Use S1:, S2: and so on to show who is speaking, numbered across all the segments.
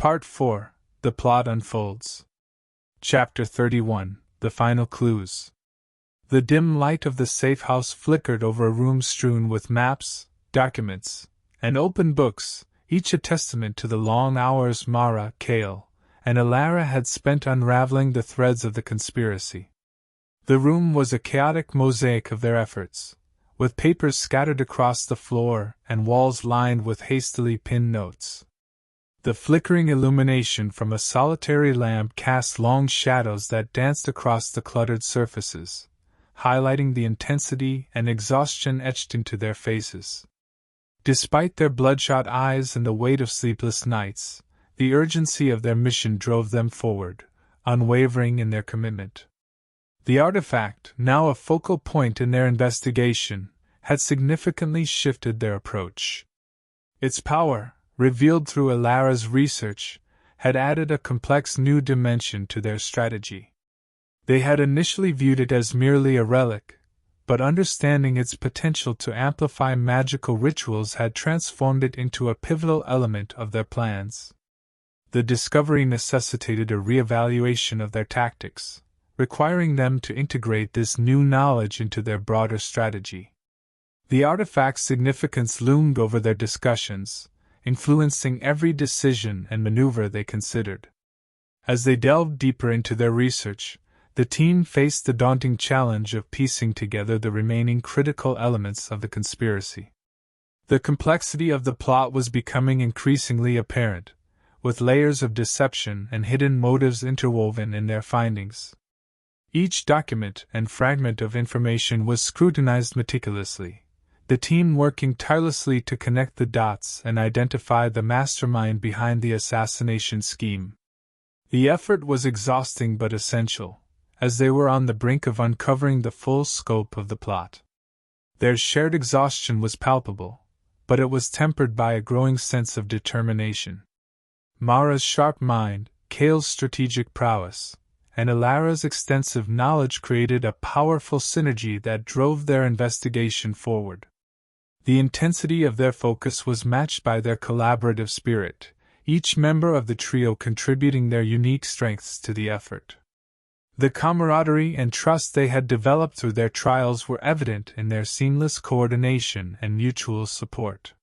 S1: Part 4. The Plot Unfolds. Chapter 31. The Final Clues. The dim light of the safe house flickered over a room strewn with maps, documents, and open books, each a testament to the long hours Mara, Cale, and Alara had spent unraveling the threads of the conspiracy. The room was a chaotic mosaic of their efforts, with papers scattered across the floor and walls lined with hastily pinned notes. The flickering illumination from a solitary lamp cast long shadows that danced across the cluttered surfaces, highlighting the intensity and exhaustion etched into their faces. Despite their bloodshot eyes and the weight of sleepless nights, the urgency of their mission drove them forward, unwavering in their commitment. The artifact, now a focal point in their investigation, had significantly shifted their approach. Its power, revealed through Alara's research, had added a complex new dimension to their strategy. They had initially viewed it as merely a relic, but understanding its potential to amplify magical rituals had transformed it into a pivotal element of their plans. The discovery necessitated a re-evaluation of their tactics, requiring them to integrate this new knowledge into their broader strategy. The artifact's significance loomed over their discussions, influencing every decision and maneuver they considered. As they delved deeper into their research, the team faced the daunting challenge of piecing together the remaining critical elements of the conspiracy. The complexity of the plot was becoming increasingly apparent, with layers of deception and hidden motives interwoven in their findings. Each document and fragment of information was scrutinized meticulously, the team working tirelessly to connect the dots and identify the mastermind behind the assassination scheme. The effort was exhausting but essential, as they were on the brink of uncovering the full scope of the plot. Their shared exhaustion was palpable, but it was tempered by a growing sense of determination. Mara's sharp mind, Cale's strategic prowess, and Alara's extensive knowledge created a powerful synergy that drove their investigation forward. The intensity of their focus was matched by their collaborative spirit, each member of the trio contributing their unique strengths to the effort. The camaraderie and trust they had developed through their trials were evident in their seamless coordination and mutual support.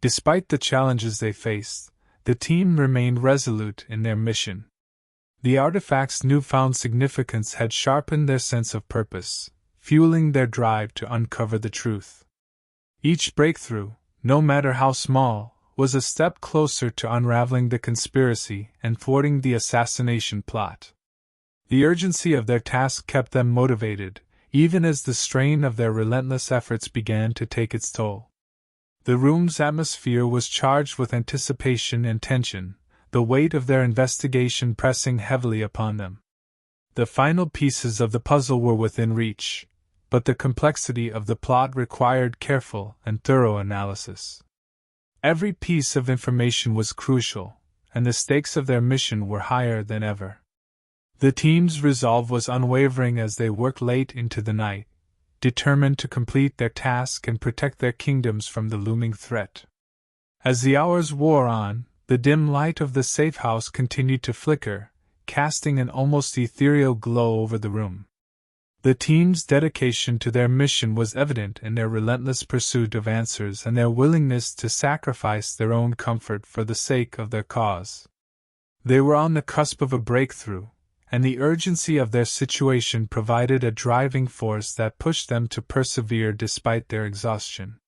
S1: Despite the challenges they faced, the team remained resolute in their mission. The artifact's newfound significance had sharpened their sense of purpose, fueling their drive to uncover the truth. Each breakthrough, no matter how small, was a step closer to unraveling the conspiracy and thwarting the assassination plot. The urgency of their task kept them motivated, even as the strain of their relentless efforts began to take its toll. The room's atmosphere was charged with anticipation and tension, the weight of their investigation pressing heavily upon them. The final pieces of the puzzle were within reach, but the complexity of the plot required careful and thorough analysis. Every piece of information was crucial, and the stakes of their mission were higher than ever. The team's resolve was unwavering as they worked late into the night, determined to complete their task and protect their kingdoms from the looming threat. As the hours wore on, the dim light of the safe house continued to flicker, casting an almost ethereal glow over the room. The team's dedication to their mission was evident in their relentless pursuit of answers and their willingness to sacrifice their own comfort for the sake of their cause. They were on the cusp of a breakthrough, and the urgency of their situation provided a driving force that pushed them to persevere despite their exhaustion.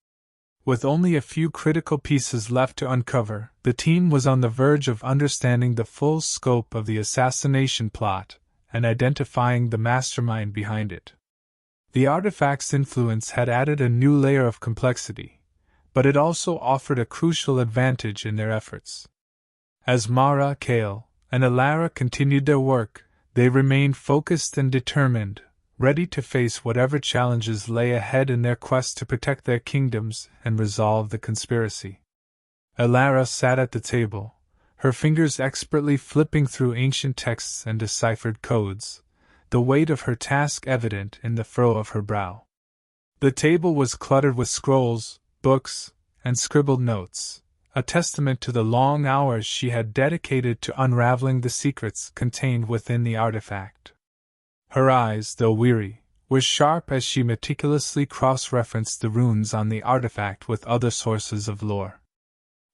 S1: With only a few critical pieces left to uncover, the team was on the verge of understanding the full scope of the assassination plot and identifying the mastermind behind it. The artifact's influence had added a new layer of complexity, but it also offered a crucial advantage in their efforts. As Mara, Cale, and Alara continued their work, they remained focused and determined, ready to face whatever challenges lay ahead in their quest to protect their kingdoms and resolve the conspiracy. Alara sat at the table, her fingers expertly flipping through ancient texts and deciphered codes, the weight of her task evident in the furrow of her brow. The table was cluttered with scrolls, books, and scribbled notes, a testament to the long hours she had dedicated to unraveling the secrets contained within the artifact. Her eyes, though weary, were sharp as she meticulously cross-referenced the runes on the artifact with other sources of lore.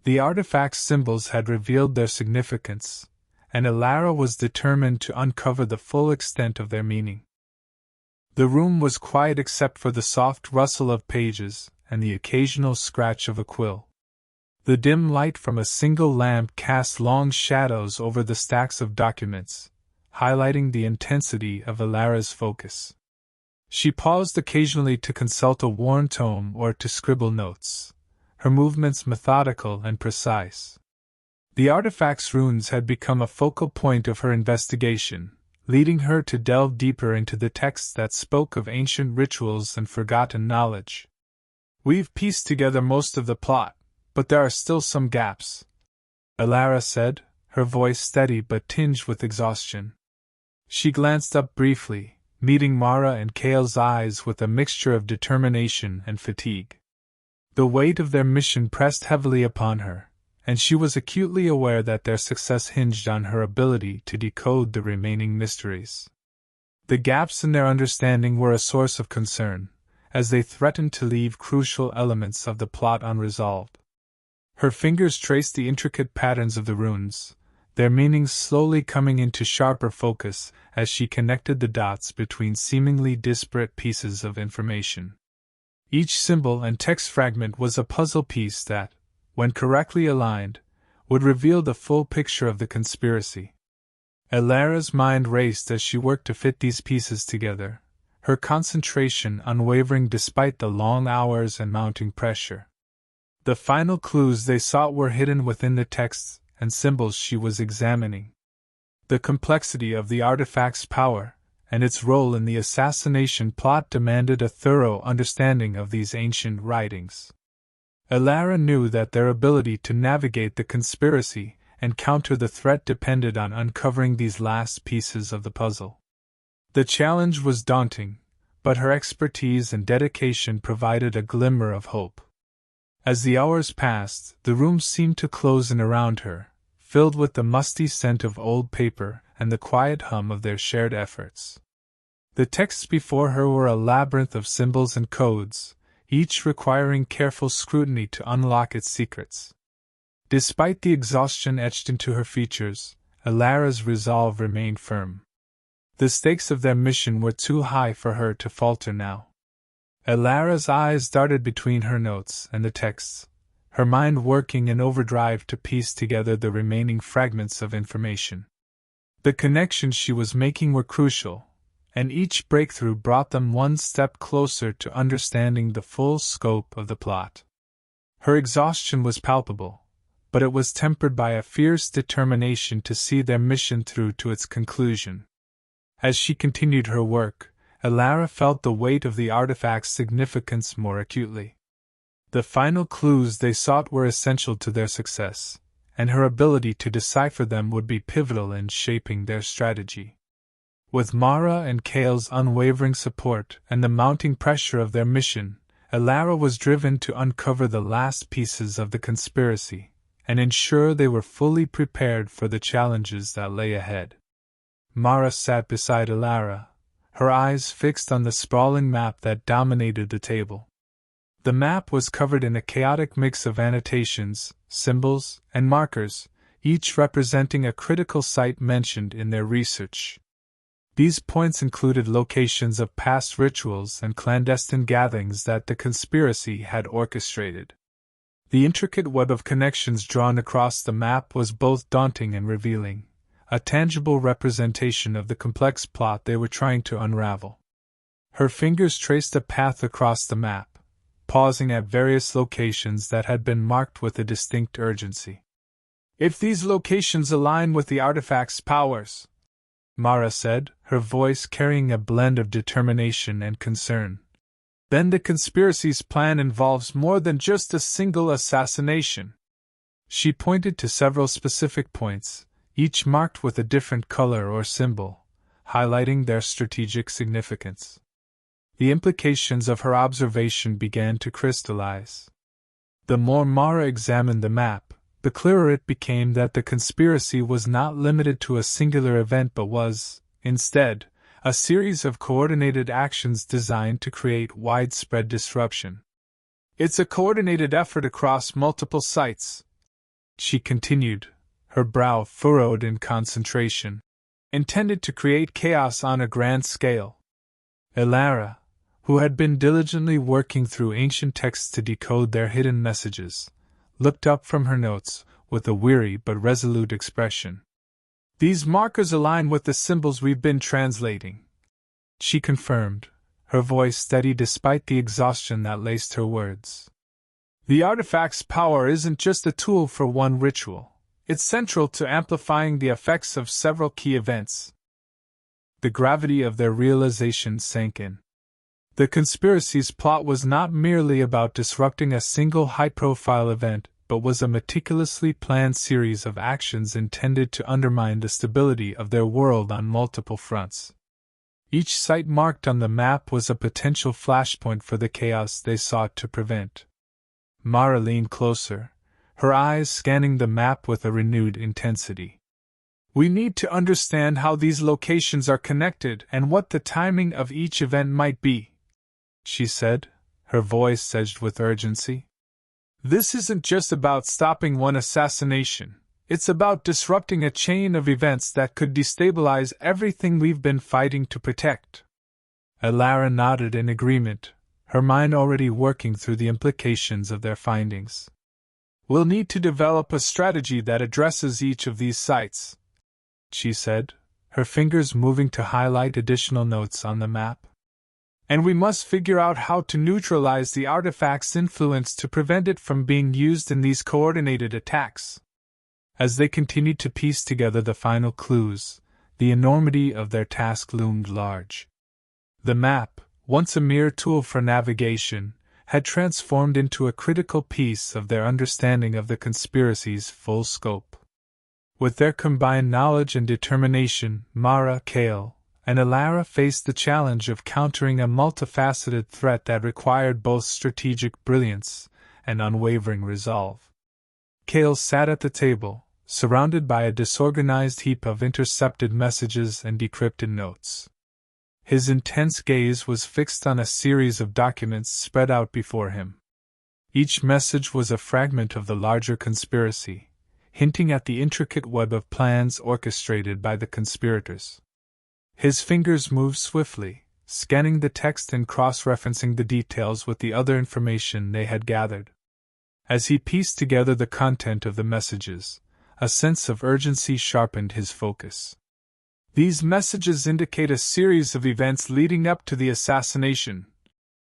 S1: The artifact's symbols had revealed their significance, and Elara was determined to uncover the full extent of their meaning. The room was quiet except for the soft rustle of pages and the occasional scratch of a quill. The dim light from a single lamp cast long shadows over the stacks of documents, highlighting the intensity of Elara's focus. She paused occasionally to consult a worn tome or to scribble notes, her movements methodical and precise. The artifact's runes had become a focal point of her investigation, leading her to delve deeper into the texts that spoke of ancient rituals and forgotten knowledge. "We've pieced together most of the plot, but there are still some gaps," Elara said, her voice steady but tinged with exhaustion. She glanced up briefly, meeting Mara and Kale's eyes with a mixture of determination and fatigue. The weight of their mission pressed heavily upon her, and she was acutely aware that their success hinged on her ability to decode the remaining mysteries. The gaps in their understanding were a source of concern, as they threatened to leave crucial elements of the plot unresolved. Her fingers traced the intricate patterns of the runes, their meanings slowly coming into sharper focus as she connected the dots between seemingly disparate pieces of information. Each symbol and text fragment was a puzzle piece that, when correctly aligned, would reveal the full picture of the conspiracy. Elara's mind raced as she worked to fit these pieces together, her concentration unwavering despite the long hours and mounting pressure. The final clues they sought were hidden within the texts and symbols she was examining. The complexity of the artifact's power and its role in the assassination plot demanded a thorough understanding of these ancient writings. Elara knew that their ability to navigate the conspiracy and counter the threat depended on uncovering these last pieces of the puzzle. The challenge was daunting, but her expertise and dedication provided a glimmer of hope. As the hours passed, the room seemed to close in around her, filled with the musty scent of old paper and the quiet hum of their shared efforts. The texts before her were a labyrinth of symbols and codes, each requiring careful scrutiny to unlock its secrets. Despite the exhaustion etched into her features, Elara's resolve remained firm. The stakes of their mission were too high for her to falter now. Elara's eyes darted between her notes and the texts, her mind working in overdrive to piece together the remaining fragments of information. The connections she was making were crucial, and each breakthrough brought them one step closer to understanding the full scope of the plot. Her exhaustion was palpable, but it was tempered by a fierce determination to see their mission through to its conclusion. As she continued her work, Elara felt the weight of the artifact's significance more acutely. The final clues they sought were essential to their success, and her ability to decipher them would be pivotal in shaping their strategy. With Mara and Kale's unwavering support and the mounting pressure of their mission, Elara was driven to uncover the last pieces of the conspiracy and ensure they were fully prepared for the challenges that lay ahead. Mara sat beside Elara, her eyes fixed on the sprawling map that dominated the table. The map was covered in a chaotic mix of annotations, symbols, and markers, each representing a critical site mentioned in their research. These points included locations of past rituals and clandestine gatherings that the conspiracy had orchestrated. The intricate web of connections drawn across the map was both daunting and revealing, a tangible representation of the complex plot they were trying to unravel. Her fingers traced a path across the map, pausing at various locations that had been marked with a distinct urgency. "If these locations align with the artifact's powers," Mara said, her voice carrying a blend of determination and concern, "then the conspiracy's plan involves more than just a single assassination." She pointed to several specific points, each marked with a different color or symbol, highlighting their strategic significance. The implications of her observation began to crystallize. The more Mara examined the map, the clearer it became that the conspiracy was not limited to a singular event but was, instead, a series of coordinated actions designed to create widespread disruption. "It's a coordinated effort across multiple sites," she continued, her brow furrowed in concentration, "intended to create chaos on a grand scale." Elara, who had been diligently working through ancient texts to decode their hidden messages, looked up from her notes with a weary but resolute expression. "These markers align with the symbols we've been translating," she confirmed, her voice steady despite the exhaustion that laced her words. "The artifact's power isn't just a tool for one ritual, it's central to amplifying the effects of several key events." The gravity of their realization sank in. The conspiracy's plot was not merely about disrupting a single high-profile event, but was a meticulously planned series of actions intended to undermine the stability of their world on multiple fronts. Each site marked on the map was a potential flashpoint for the chaos they sought to prevent. Mara leaned closer, her eyes scanning the map with a renewed intensity. "We need to understand how these locations are connected and what the timing of each event might be," she said, her voice edged with urgency. "This isn't just about stopping one assassination, it's about disrupting a chain of events that could destabilize everything we've been fighting to protect." Elara nodded in agreement, her mind already working through the implications of their findings. "We'll need to develop a strategy that addresses each of these sites," she said, her fingers moving to highlight additional notes on the map. "And we must figure out how to neutralize the artifact's influence to prevent it from being used in these coordinated attacks." As they continued to piece together the final clues, the enormity of their task loomed large. The map, once a mere tool for navigation, had transformed into a critical piece of their understanding of the conspiracy's full scope. With their combined knowledge and determination, Mara, Kale, and Elara faced the challenge of countering a multifaceted threat that required both strategic brilliance and unwavering resolve. Kale sat at the table, surrounded by a disorganized heap of intercepted messages and decrypted notes. His intense gaze was fixed on a series of documents spread out before him. Each message was a fragment of the larger conspiracy, hinting at the intricate web of plans orchestrated by the conspirators. His fingers moved swiftly, scanning the text and cross-referencing the details with the other information they had gathered. As he pieced together the content of the messages, a sense of urgency sharpened his focus. "These messages indicate a series of events leading up to the assassination,"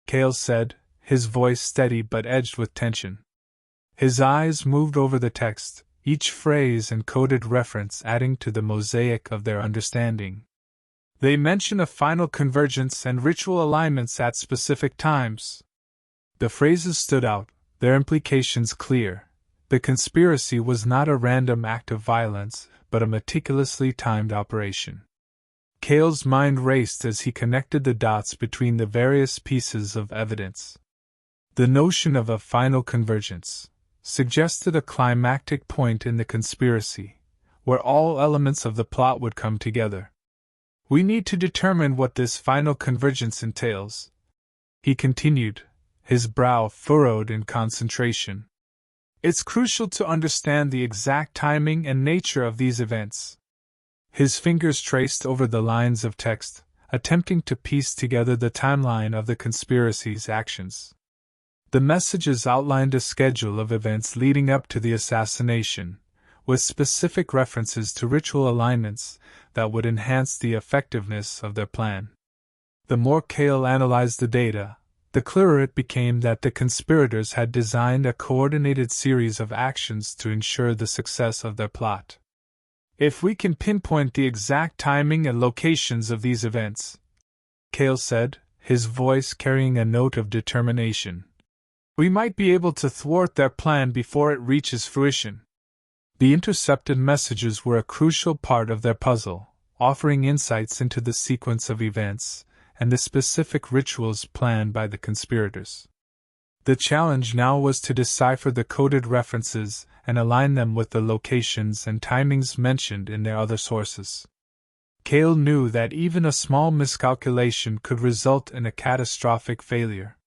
S1: Kale said, his voice steady but edged with tension. His eyes moved over the text, each phrase and coded reference adding to the mosaic of their understanding. "They mention a final convergence and ritual alignments at specific times." The phrases stood out, their implications clear. The conspiracy was not a random act of violence, but a meticulously timed operation. Kale's mind raced as he connected the dots between the various pieces of evidence. The notion of a final convergence suggested a climactic point in the conspiracy, where all elements of the plot would come together. "We need to determine what this final convergence entails," he continued, his brow furrowed in concentration. "It's crucial to understand the exact timing and nature of these events." His fingers traced over the lines of text, attempting to piece together the timeline of the conspiracy's actions. The messages outlined a schedule of events leading up to the assassination, with specific references to ritual alignments that would enhance the effectiveness of their plan. The more Kale analyzed the data, the clearer it became that the conspirators had designed a coordinated series of actions to ensure the success of their plot. "If we can pinpoint the exact timing and locations of these events," Kale said, his voice carrying a note of determination, "we might be able to thwart their plan before it reaches fruition." The intercepted messages were a crucial part of their puzzle, offering insights into the sequence of events and the specific rituals planned by the conspirators. The challenge now was to decipher the coded references and align them with the locations and timings mentioned in their other sources. Cale knew that even a small miscalculation could result in a catastrophic failure.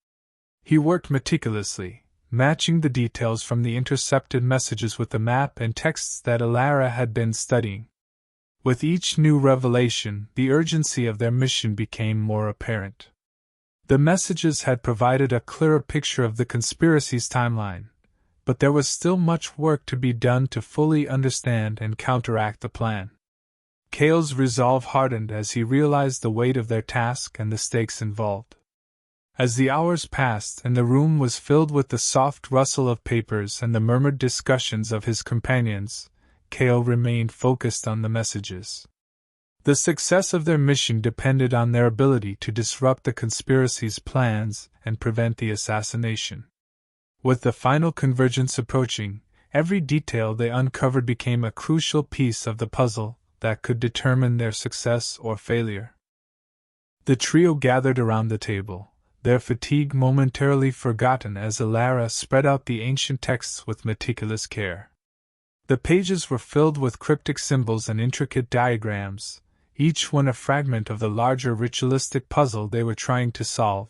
S1: He worked meticulously, matching the details from the intercepted messages with the map and texts that Alara had been studying. With each new revelation, the urgency of their mission became more apparent. The messages had provided a clearer picture of the conspiracy's timeline, but there was still much work to be done to fully understand and counteract the plan. Cale's resolve hardened as he realized the weight of their task and the stakes involved. As the hours passed and the room was filled with the soft rustle of papers and the murmured discussions of his companions, Cale remained focused on the messages. The success of their mission depended on their ability to disrupt the conspiracy's plans and prevent the assassination. With the final convergence approaching, every detail they uncovered became a crucial piece of the puzzle that could determine their success or failure. The trio gathered around the table, their fatigue momentarily forgotten as Alara spread out the ancient texts with meticulous care. The pages were filled with cryptic symbols and intricate diagrams, each one a fragment of the larger ritualistic puzzle they were trying to solve.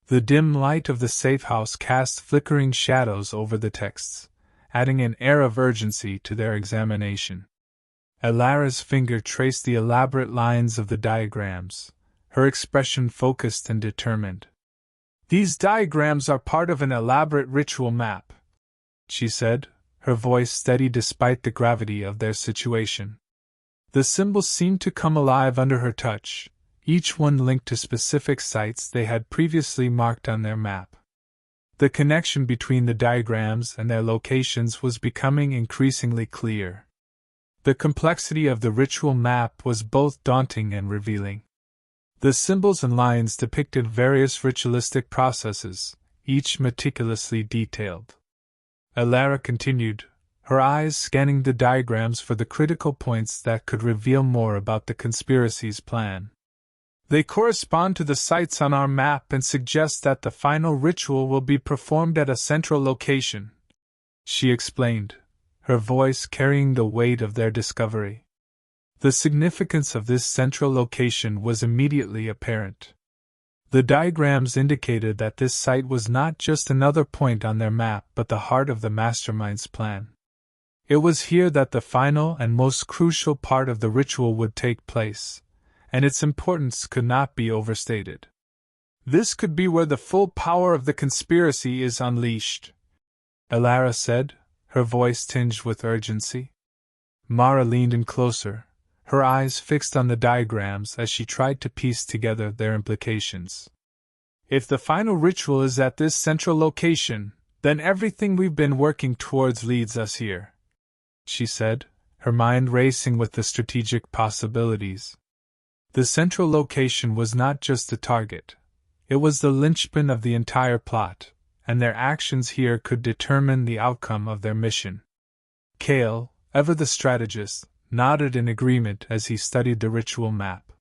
S1: The dim light of the safe house cast flickering shadows over the texts, adding an air of urgency to their examination. Alara's finger traced the elaborate lines of the diagrams, her expression focused and determined. "These diagrams are part of an elaborate ritual map," she said, her voice steady despite the gravity of their situation. The symbols seemed to come alive under her touch, each one linked to specific sites they had previously marked on their map. The connection between the diagrams and their locations was becoming increasingly clear. The complexity of the ritual map was both daunting and revealing. The symbols and lines depicted various ritualistic processes, each meticulously detailed. Alara continued, her eyes scanning the diagrams for the critical points that could reveal more about the conspiracy's plan. "They correspond to the sites on our map and suggest that the final ritual will be performed at a central location," she explained, her voice carrying the weight of their discovery. The significance of this central location was immediately apparent. The diagrams indicated that this site was not just another point on their map but the heart of the mastermind's plan. It was here that the final and most crucial part of the ritual would take place, and its importance could not be overstated. "This could be where the full power of the conspiracy is unleashed," Alara said, her voice tinged with urgency. Mara leaned in closer, her eyes fixed on the diagrams as she tried to piece together their implications. "If the final ritual is at this central location, then everything we've been working towards leads us here," she said, her mind racing with the strategic possibilities. The central location was not just a target, it was the linchpin of the entire plot, and their actions here could determine the outcome of their mission. Cale, ever the strategist, nodded in agreement as he studied the ritual map.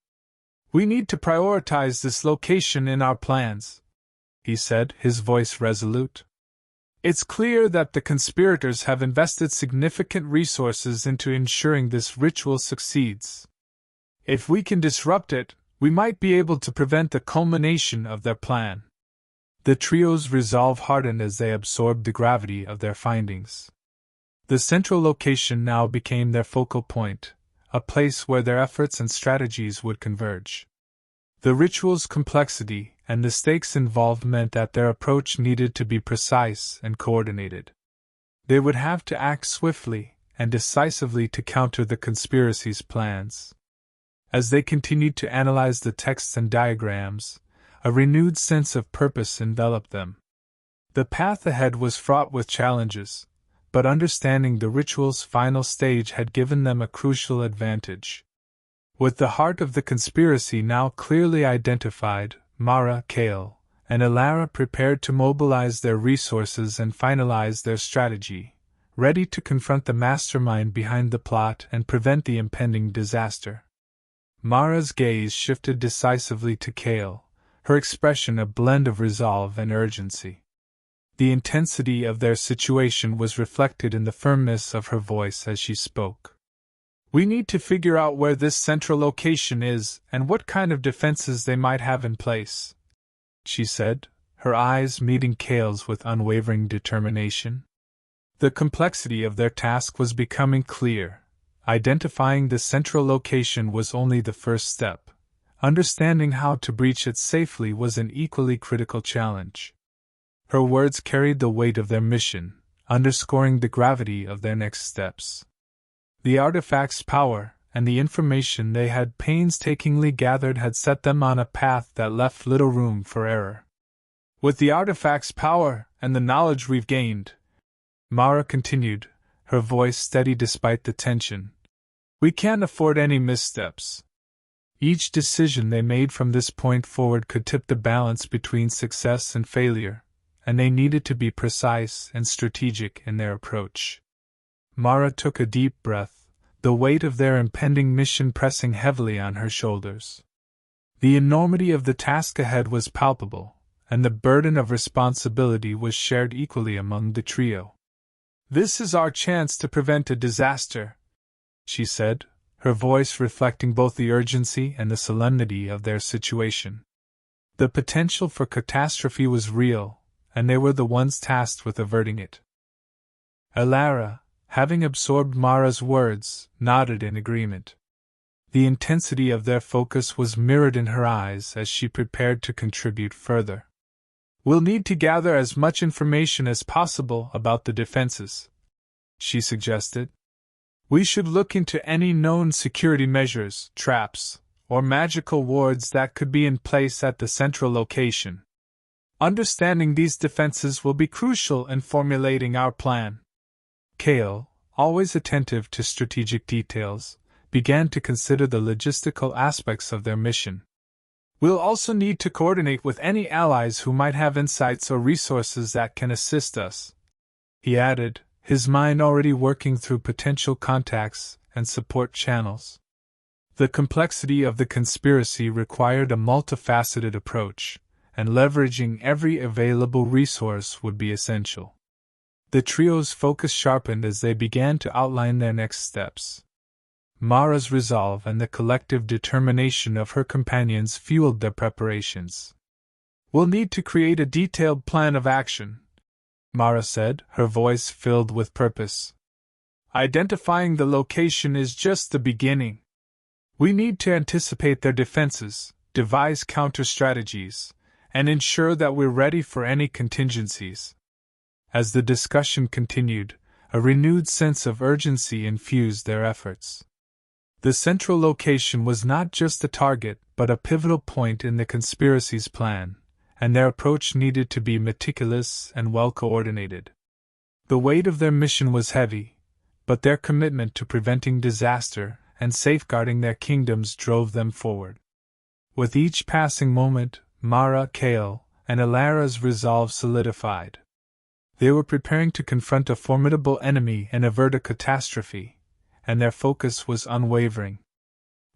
S1: "We need to prioritize this location in our plans," he said, his voice resolute. "It's clear that the conspirators have invested significant resources into ensuring this ritual succeeds. If we can disrupt it, we might be able to prevent the culmination of their plan." The trio's resolve hardened as they absorbed the gravity of their findings. The central location now became their focal point, a place where their efforts and strategies would converge. The ritual's complexity and the stakes involved meant that their approach needed to be precise and coordinated. They would have to act swiftly and decisively to counter the conspiracy's plans. As they continued to analyze the texts and diagrams, a renewed sense of purpose enveloped them. The path ahead was fraught with challenges, but understanding the ritual's final stage had given them a crucial advantage. With the heart of the conspiracy now clearly identified, Mara, Cale, and Alara prepared to mobilize their resources and finalize their strategy, ready to confront the mastermind behind the plot and prevent the impending disaster. Mara's gaze shifted decisively to Cale, her expression a blend of resolve and urgency. The intensity of their situation was reflected in the firmness of her voice as she spoke. "We need to figure out where this central location is and what kind of defenses they might have in place," she said, her eyes meeting Cale's with unwavering determination. The complexity of their task was becoming clear. Identifying the central location was only the first step. Understanding how to breach it safely was an equally critical challenge. Her words carried the weight of their mission, underscoring the gravity of their next steps. The artifact's power, and the information they had painstakingly gathered had set them on a path that left little room for error. "With the artifact's power, and the knowledge we've gained," Mara continued, her voice steady despite the tension, "we can't afford any missteps. Each decision they made from this point forward could tip the balance between success and failure, and they needed to be precise and strategic in their approach." Mara took a deep breath, the weight of their impending mission pressing heavily on her shoulders. The enormity of the task ahead was palpable, and the burden of responsibility was shared equally among the trio. "This is our chance to prevent a disaster," she said, her voice reflecting both the urgency and the solemnity of their situation. The potential for catastrophe was real, and they were the ones tasked with averting it. Elara, having absorbed Mara's words, nodded in agreement. The intensity of their focus was mirrored in her eyes as she prepared to contribute further. "We'll need to gather as much information as possible about the defenses," she suggested. "We should look into any known security measures, traps, or magical wards that could be in place at the central location. Understanding these defenses will be crucial in formulating our plan." Cale, always attentive to strategic details, began to consider the logistical aspects of their mission. "We'll also need to coordinate with any allies who might have insights or resources that can assist us," he added, his mind already working through potential contacts and support channels. The complexity of the conspiracy required a multifaceted approach, and leveraging every available resource would be essential. The trio's focus sharpened as they began to outline their next steps. Mara's resolve and the collective determination of her companions fueled their preparations. "We'll need to create a detailed plan of action," Mara said, her voice filled with purpose. "Identifying the location is just the beginning. We need to anticipate their defenses, devise counter-strategies, and ensure that we're ready for any contingencies." As the discussion continued, a renewed sense of urgency infused their efforts. The central location was not just a target, but a pivotal point in the conspiracy's plan, and their approach needed to be meticulous and well-coordinated. The weight of their mission was heavy, but their commitment to preventing disaster and safeguarding their kingdoms drove them forward. With each passing moment, Mara, Cale, and Elara's resolve solidified. They were preparing to confront a formidable enemy and avert a catastrophe, and their focus was unwavering.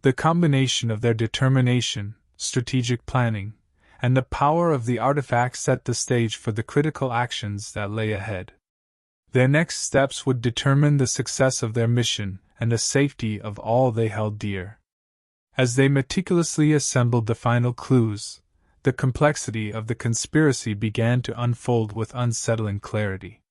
S1: The combination of their determination, strategic planning, and the power of the artifact set the stage for the critical actions that lay ahead. Their next steps would determine the success of their mission and the safety of all they held dear. As they meticulously assembled the final clues, the complexity of the conspiracy began to unfold with unsettling clarity.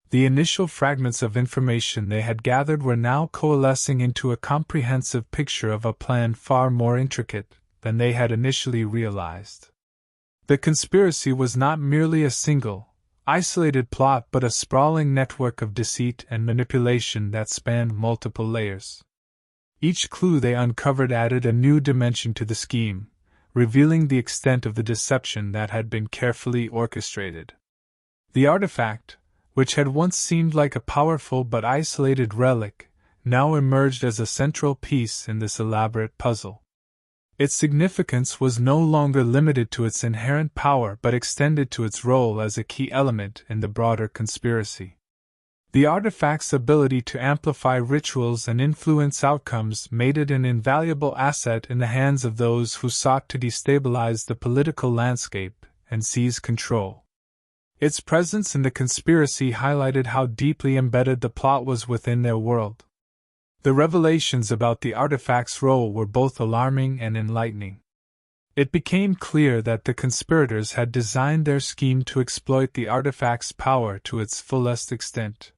S1: The initial fragments of information they had gathered were now coalescing into a comprehensive picture of a plan far more intricate than they had initially realized. The conspiracy was not merely a single, isolated plot but a sprawling network of deceit and manipulation that spanned multiple layers. Each clue they uncovered added a new dimension to the scheme, revealing the extent of the deception that had been carefully orchestrated. The artifact, which had once seemed like a powerful but isolated relic, now emerged as a central piece in this elaborate puzzle. Its significance was no longer limited to its inherent power but extended to its role as a key element in the broader conspiracy. The artifact's ability to amplify rituals and influence outcomes made it an invaluable asset in the hands of those who sought to destabilize the political landscape and seize control. Its presence in the conspiracy highlighted how deeply embedded the plot was within their world. The revelations about the artifact's role were both alarming and enlightening. It became clear that the conspirators had designed their scheme to exploit the artifact's power to its fullest extent.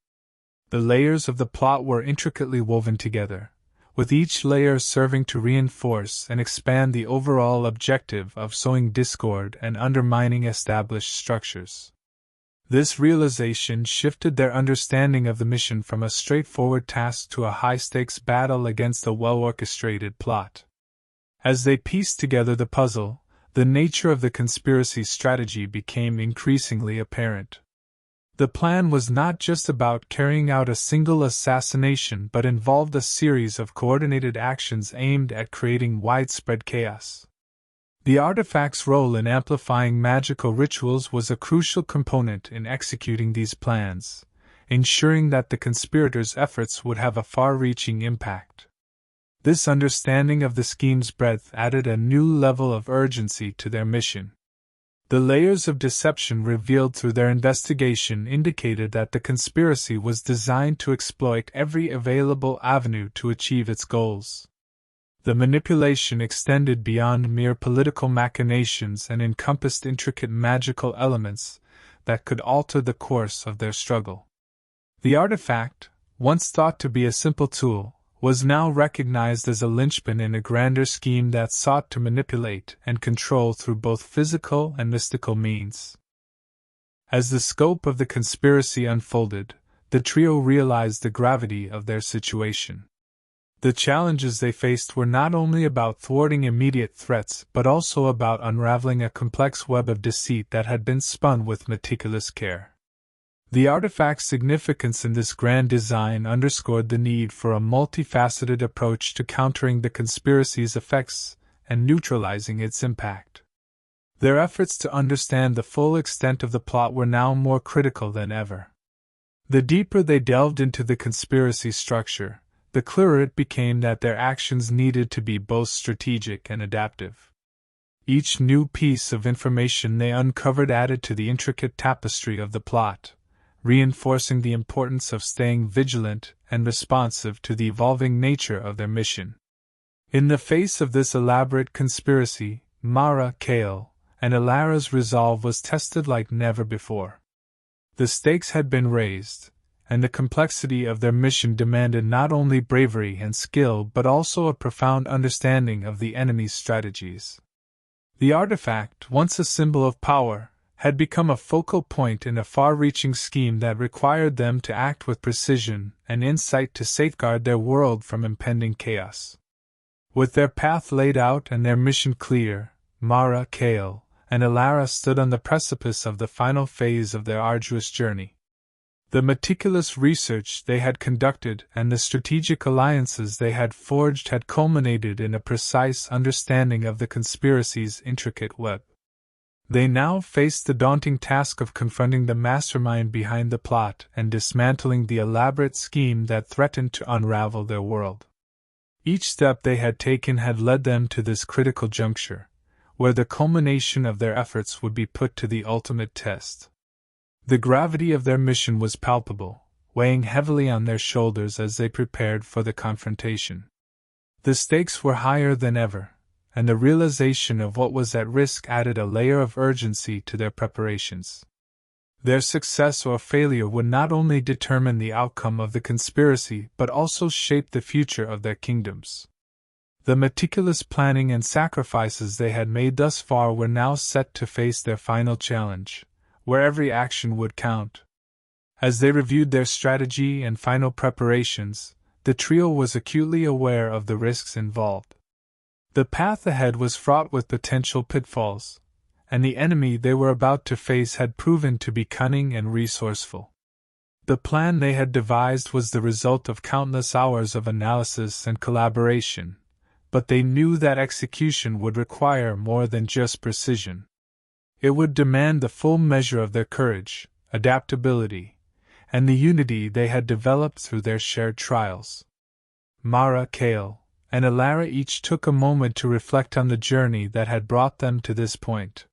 S1: The layers of the plot were intricately woven together, with each layer serving to reinforce and expand the overall objective of sowing discord and undermining established structures. This realization shifted their understanding of the mission from a straightforward task to a high-stakes battle against a well-orchestrated plot. As they pieced together the puzzle, the nature of the conspiracy's strategy became increasingly apparent. The plan was not just about carrying out a single assassination but involved a series of coordinated actions aimed at creating widespread chaos. The artifact's role in amplifying magical rituals was a crucial component in executing these plans, ensuring that the conspirators' efforts would have a far-reaching impact. This understanding of the scheme's breadth added a new level of urgency to their mission. The layers of deception revealed through their investigation indicated that the conspiracy was designed to exploit every available avenue to achieve its goals. The manipulation extended beyond mere political machinations and encompassed intricate magical elements that could alter the course of their struggle. The artifact, once thought to be a simple tool, was now recognized as a linchpin in a grander scheme that sought to manipulate and control through both physical and mystical means. As the scope of the conspiracy unfolded, the trio realized the gravity of their situation. The challenges they faced were not only about thwarting immediate threats but also about unraveling a complex web of deceit that had been spun with meticulous care. The artifact's significance in this grand design underscored the need for a multifaceted approach to countering the conspiracy's effects and neutralizing its impact. Their efforts to understand the full extent of the plot were now more critical than ever. The deeper they delved into the conspiracy structure, the clearer it became that their actions needed to be both strategic and adaptive. Each new piece of information they uncovered added to the intricate tapestry of the plot, reinforcing the importance of staying vigilant and responsive to the evolving nature of their mission. In the face of this elaborate conspiracy, Mara, Kale, and Alara's resolve was tested like never before. The stakes had been raised, and the complexity of their mission demanded not only bravery and skill but also a profound understanding of the enemy's strategies. The artifact, once a symbol of power, had become a focal point in a far-reaching scheme that required them to act with precision and insight to safeguard their world from impending chaos. With their path laid out and their mission clear, Mara, Kale, and Alara stood on the precipice of the final phase of their arduous journey. The meticulous research they had conducted and the strategic alliances they had forged had culminated in a precise understanding of the conspiracy's intricate web. They now faced the daunting task of confronting the mastermind behind the plot and dismantling the elaborate scheme that threatened to unravel their world. Each step they had taken had led them to this critical juncture, where the culmination of their efforts would be put to the ultimate test. The gravity of their mission was palpable, weighing heavily on their shoulders as they prepared for the confrontation. The stakes were higher than ever, and the realization of what was at risk added a layer of urgency to their preparations. Their success or failure would not only determine the outcome of the conspiracy but also shape the future of their kingdoms. The meticulous planning and sacrifices they had made thus far were now set to face their final challenge, where every action would count. As they reviewed their strategy and final preparations, the trio was acutely aware of the risks involved. The path ahead was fraught with potential pitfalls, and the enemy they were about to face had proven to be cunning and resourceful. The plan they had devised was the result of countless hours of analysis and collaboration, but they knew that execution would require more than just precision. It would demand the full measure of their courage, adaptability, and the unity they had developed through their shared trials. Mara, Kale, and Alara each took a moment to reflect on the journey that had brought them to this point.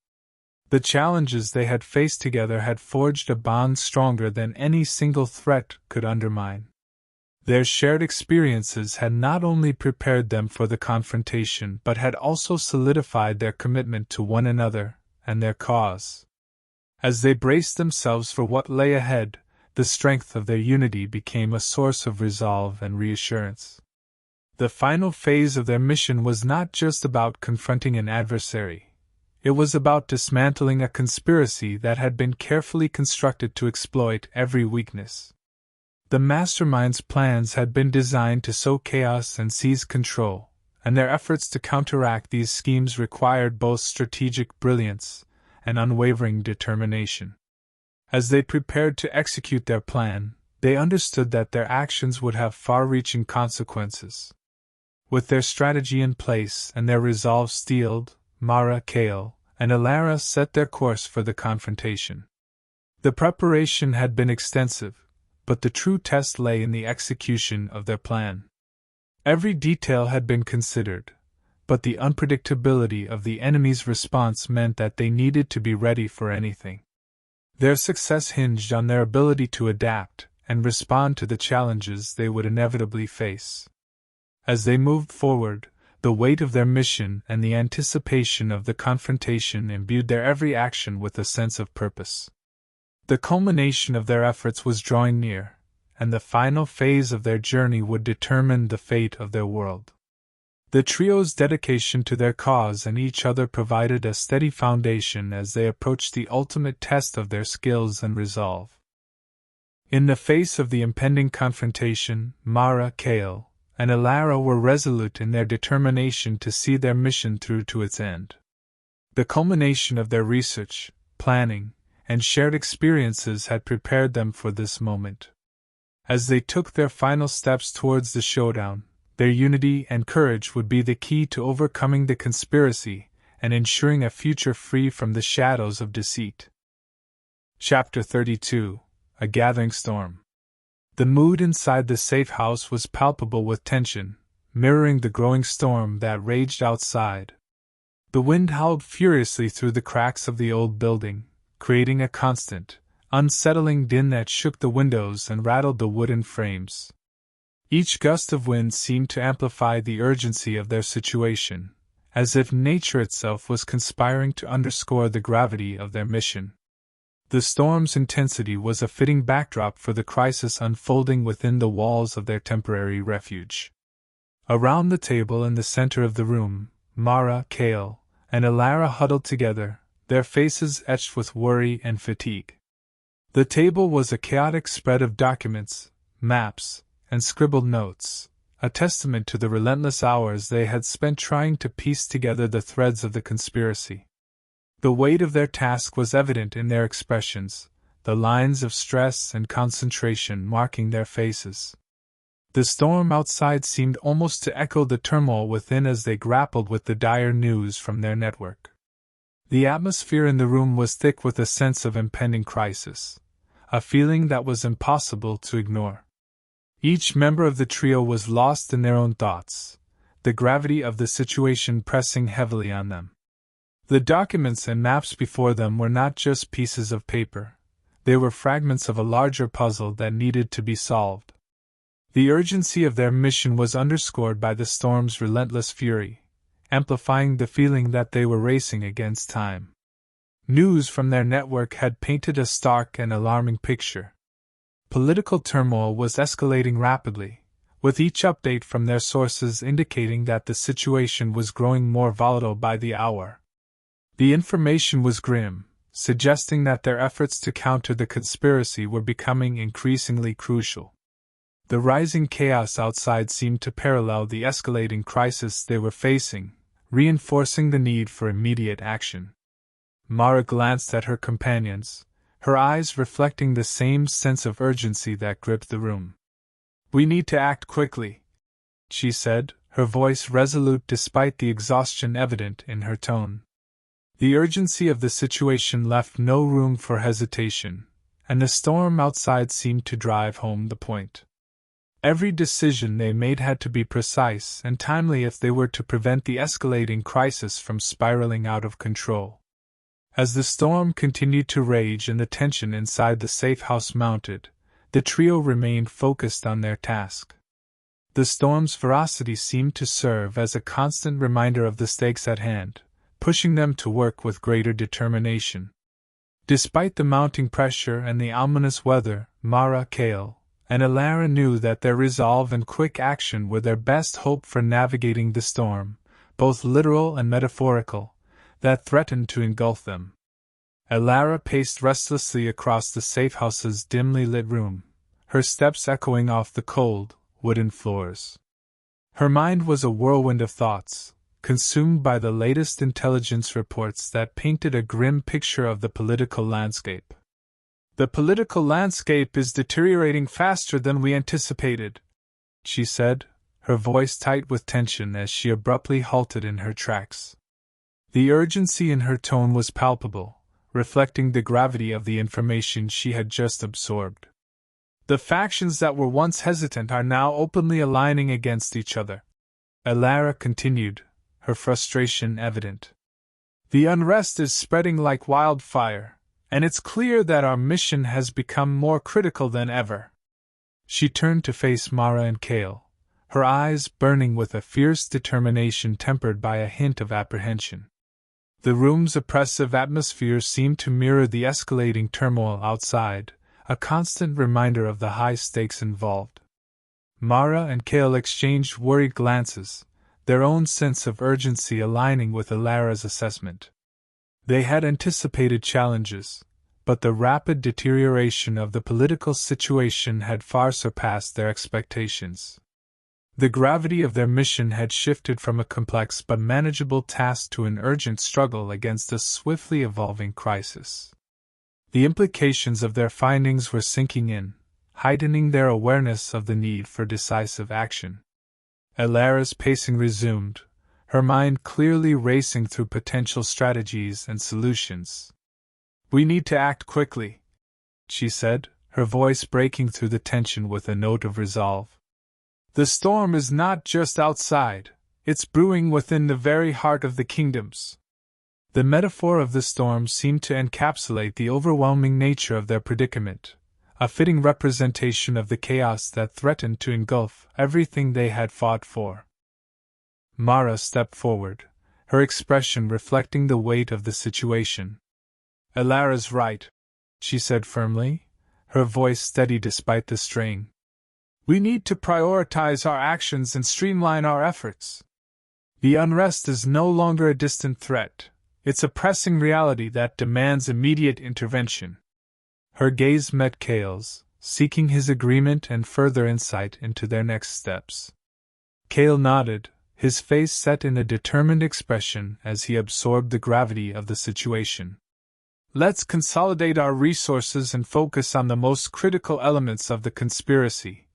S1: The challenges they had faced together had forged a bond stronger than any single threat could undermine. Their shared experiences had not only prepared them for the confrontation but had also solidified their commitment to one another and their cause. As they braced themselves for what lay ahead, the strength of their unity became a source of resolve and reassurance. The final phase of their mission was not just about confronting an adversary. It was about dismantling a conspiracy that had been carefully constructed to exploit every weakness. The mastermind's plans had been designed to sow chaos and seize control, and their efforts to counteract these schemes required both strategic brilliance and unwavering determination. As they prepared to execute their plan, they understood that their actions would have far-reaching consequences. With their strategy in place and their resolve steeled, Mara, Kale, and Alara set their course for the confrontation. The preparation had been extensive, but the true test lay in the execution of their plan. Every detail had been considered, but the unpredictability of the enemy's response meant that they needed to be ready for anything. Their success hinged on their ability to adapt and respond to the challenges they would inevitably face. As they moved forward, the weight of their mission and the anticipation of the confrontation imbued their every action with a sense of purpose. The culmination of their efforts was drawing near, and the final phase of their journey would determine the fate of their world. The trio's dedication to their cause and each other provided a steady foundation as they approached the ultimate test of their skills and resolve. In the face of the impending confrontation, Mara, Kale, and Alara were resolute in their determination to see their mission through to its end. The culmination of their research, planning, and shared experiences had prepared them for this moment. As they took their final steps towards the showdown, their unity and courage would be the key to overcoming the conspiracy and ensuring a future free from the shadows of deceit. Chapter 32: A Gathering Storm. The mood inside the safe house was palpable with tension, mirroring the growing storm that raged outside. The wind howled furiously through the cracks of the old building, creating a constant, unsettling din that shook the windows and rattled the wooden frames. Each gust of wind seemed to amplify the urgency of their situation, as if nature itself was conspiring to underscore the gravity of their mission. The storm's intensity was a fitting backdrop for the crisis unfolding within the walls of their temporary refuge. Around the table in the center of the room, Mara, Kale, and Alara huddled together, their faces etched with worry and fatigue. The table was a chaotic spread of documents, maps, and scribbled notes, a testament to the relentless hours they had spent trying to piece together the threads of the conspiracy. The weight of their task was evident in their expressions, the lines of stress and concentration marking their faces. The storm outside seemed almost to echo the turmoil within as they grappled with the dire news from their network. The atmosphere in the room was thick with a sense of impending crisis, a feeling that was impossible to ignore. Each member of the trio was lost in their own thoughts, the gravity of the situation pressing heavily on them. The documents and maps before them were not just pieces of paper, they were fragments of a larger puzzle that needed to be solved. The urgency of their mission was underscored by the storm's relentless fury, amplifying the feeling that they were racing against time. News from their network had painted a stark and alarming picture. Political turmoil was escalating rapidly, with each update from their sources indicating that the situation was growing more volatile by the hour. The information was grim, suggesting that their efforts to counter the conspiracy were becoming increasingly crucial. The rising chaos outside seemed to parallel the escalating crisis they were facing, reinforcing the need for immediate action. Mara glanced at her companions, her eyes reflecting the same sense of urgency that gripped the room. "We need to act quickly," she said, her voice resolute despite the exhaustion evident in her tone. The urgency of the situation left no room for hesitation, and the storm outside seemed to drive home the point. Every decision they made had to be precise and timely if they were to prevent the escalating crisis from spiraling out of control. As the storm continued to rage and the tension inside the safe house mounted, the trio remained focused on their task. The storm's ferocity seemed to serve as a constant reminder of the stakes at hand, pushing them to work with greater determination. Despite the mounting pressure and the ominous weather, Mara, Cale, and Elara knew that their resolve and quick action were their best hope for navigating the storm, both literal and metaphorical, that threatened to engulf them. Elara paced restlessly across the safehouse's dimly lit room, her steps echoing off the cold, wooden floors. Her mind was a whirlwind of thoughts, consumed by the latest intelligence reports that painted a grim picture of the political landscape. "The political landscape is deteriorating faster than we anticipated," she said, her voice tight with tension as she abruptly halted in her tracks. The urgency in her tone was palpable, reflecting the gravity of the information she had just absorbed. "The factions that were once hesitant are now openly aligning against each other," Elara continued, her frustration evident. "The unrest is spreading like wildfire, and it's clear that our mission has become more critical than ever." She turned to face Mara and Cale, her eyes burning with a fierce determination tempered by a hint of apprehension. The room's oppressive atmosphere seemed to mirror the escalating turmoil outside, a constant reminder of the high stakes involved. Mara and Cale exchanged worried glances, their own sense of urgency aligning with Elara's assessment. They had anticipated challenges, but the rapid deterioration of the political situation had far surpassed their expectations. The gravity of their mission had shifted from a complex but manageable task to an urgent struggle against a swiftly evolving crisis. The implications of their findings were sinking in, heightening their awareness of the need for decisive action. Elara's pacing resumed, her mind clearly racing through potential strategies and solutions. "We need to act quickly," she said, her voice breaking through the tension with a note of resolve. "The storm is not just outside, it's brewing within the very heart of the kingdoms." The metaphor of the storm seemed to encapsulate the overwhelming nature of their predicament, a fitting representation of the chaos that threatened to engulf everything they had fought for. Mara stepped forward, her expression reflecting the weight of the situation. "Elara's right," she said firmly, her voice steady despite the strain. "We need to prioritize our actions and streamline our efforts. The unrest is no longer a distant threat, it's a pressing reality that demands immediate intervention." Her gaze met Cale's, seeking his agreement and further insight into their next steps. Cale nodded, his face set in a determined expression as he absorbed the gravity of the situation. "Let's consolidate our resources and focus on the most critical elements of the conspiracy,"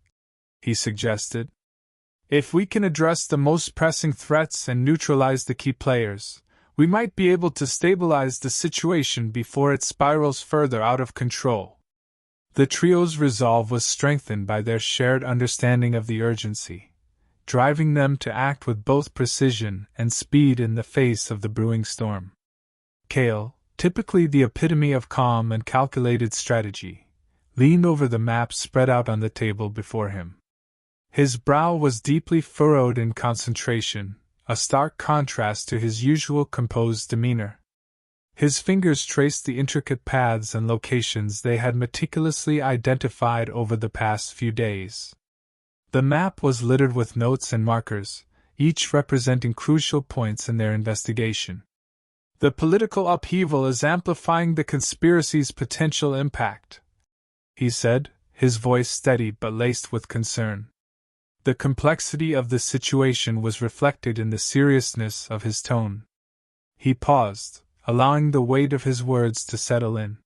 S1: he suggested. "If we can address the most pressing threats and neutralize the key players, we might be able to stabilize the situation before it spirals further out of control." The trio's resolve was strengthened by their shared understanding of the urgency, driving them to act with both precision and speed in the face of the brewing storm. Cale, typically the epitome of calm and calculated strategy, leaned over the map spread out on the table before him. His brow was deeply furrowed in concentration, a stark contrast to his usual composed demeanor. His fingers traced the intricate paths and locations they had meticulously identified over the past few days. The map was littered with notes and markers, each representing crucial points in their investigation. "The political upheaval is amplifying the conspiracy's potential impact," he said, his voice steady but laced with concern. The complexity of the situation was reflected in the seriousness of his tone. He paused, allowing the weight of his words to settle in.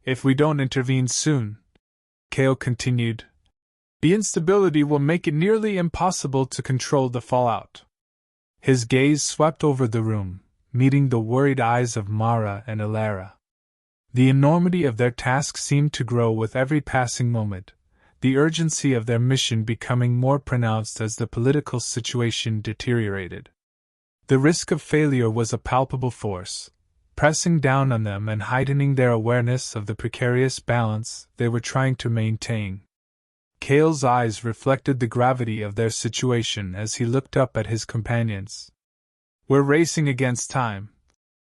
S1: "If we don't intervene soon," Cale continued, "the instability will make it nearly impossible to control the fallout." His gaze swept over the room, meeting the worried eyes of Mara and Elara. The enormity of their task seemed to grow with every passing moment, the urgency of their mission becoming more pronounced as the political situation deteriorated. The risk of failure was a palpable force, pressing down on them and heightening their awareness of the precarious balance they were trying to maintain. Cale's eyes reflected the gravity of their situation as he looked up at his companions. "We're racing against time,"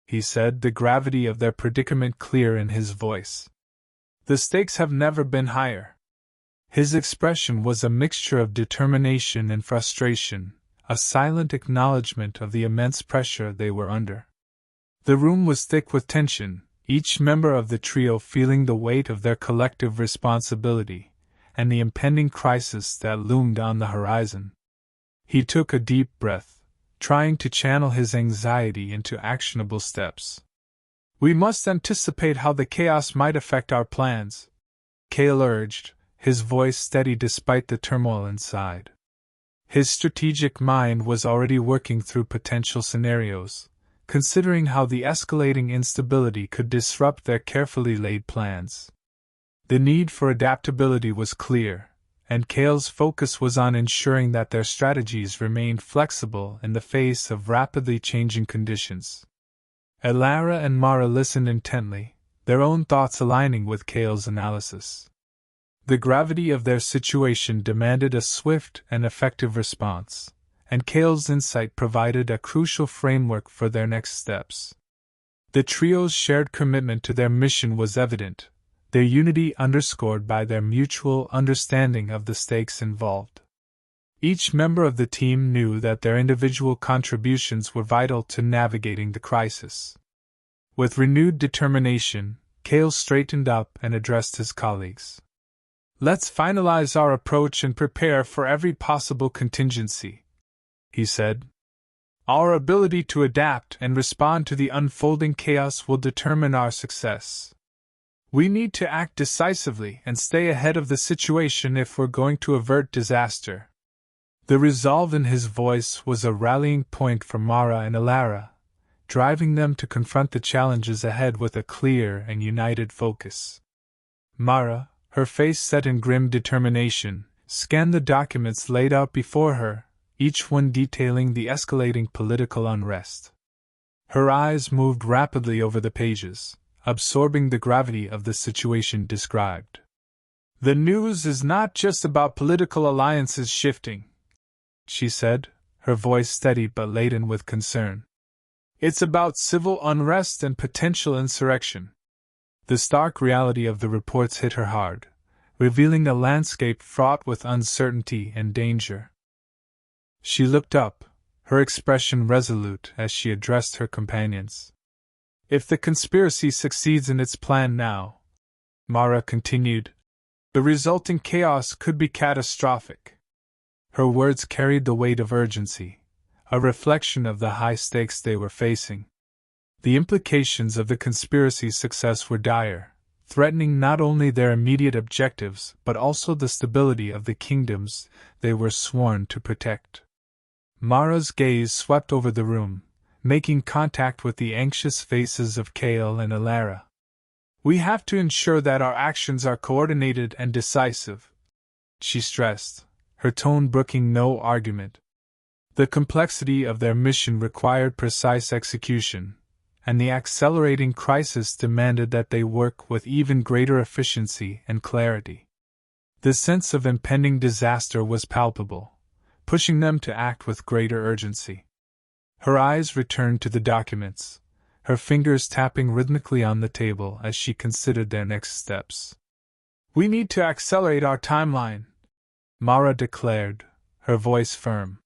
S1: he said, the gravity of their predicament clear in his voice. "The stakes have never been higher." His expression was a mixture of determination and frustration, a silent acknowledgement of the immense pressure they were under. The room was thick with tension, each member of the trio feeling the weight of their collective responsibility and the impending crisis that loomed on the horizon. He took a deep breath, trying to channel his anxiety into actionable steps. "We must anticipate how the chaos might affect our plans," Cale urged, his voice steady despite the turmoil inside. His strategic mind was already working through potential scenarios, considering how the escalating instability could disrupt their carefully laid plans. The need for adaptability was clear, and Cale's focus was on ensuring that their strategies remained flexible in the face of rapidly changing conditions. Elara and Mara listened intently, their own thoughts aligning with Cale's analysis. The gravity of their situation demanded a swift and effective response, and Cale's insight provided a crucial framework for their next steps. The trio's shared commitment to their mission was evident, their unity underscored by their mutual understanding of the stakes involved. Each member of the team knew that their individual contributions were vital to navigating the crisis. With renewed determination, Cale straightened up and addressed his colleagues. "Let's finalize our approach and prepare for every possible contingency," he said. "Our ability to adapt and respond to the unfolding chaos will determine our success. We need to act decisively and stay ahead of the situation if we're going to avert disaster." The resolve in his voice was a rallying point for Mara and Elara, driving them to confront the challenges ahead with a clear and united focus. Mara, her face set in grim determination, scanned the documents laid out before her, each one detailing the escalating political unrest. Her eyes moved rapidly over the pages, absorbing the gravity of the situation described. "The news is not just about political alliances shifting," she said, her voice steady but laden with concern. "It's about civil unrest and potential insurrection." The stark reality of the reports hit her hard, revealing a landscape fraught with uncertainty and danger. She looked up, her expression resolute as she addressed her companions. "If the conspiracy succeeds in its plan now," Mara continued, "the resulting chaos could be catastrophic." Her words carried the weight of urgency, a reflection of the high stakes they were facing. The implications of the conspiracy's success were dire, threatening not only their immediate objectives but also the stability of the kingdoms they were sworn to protect. Mara's gaze swept over the room, making contact with the anxious faces of Cale and Elara. "We have to ensure that our actions are coordinated and decisive," she stressed, her tone brooking no argument. The complexity of their mission required precise execution, and the accelerating crisis demanded that they work with even greater efficiency and clarity. The sense of impending disaster was palpable, pushing them to act with greater urgency. Her eyes returned to the documents, her fingers tapping rhythmically on the table as she considered their next steps. "We need to accelerate our timeline," Mara declared, her voice firm.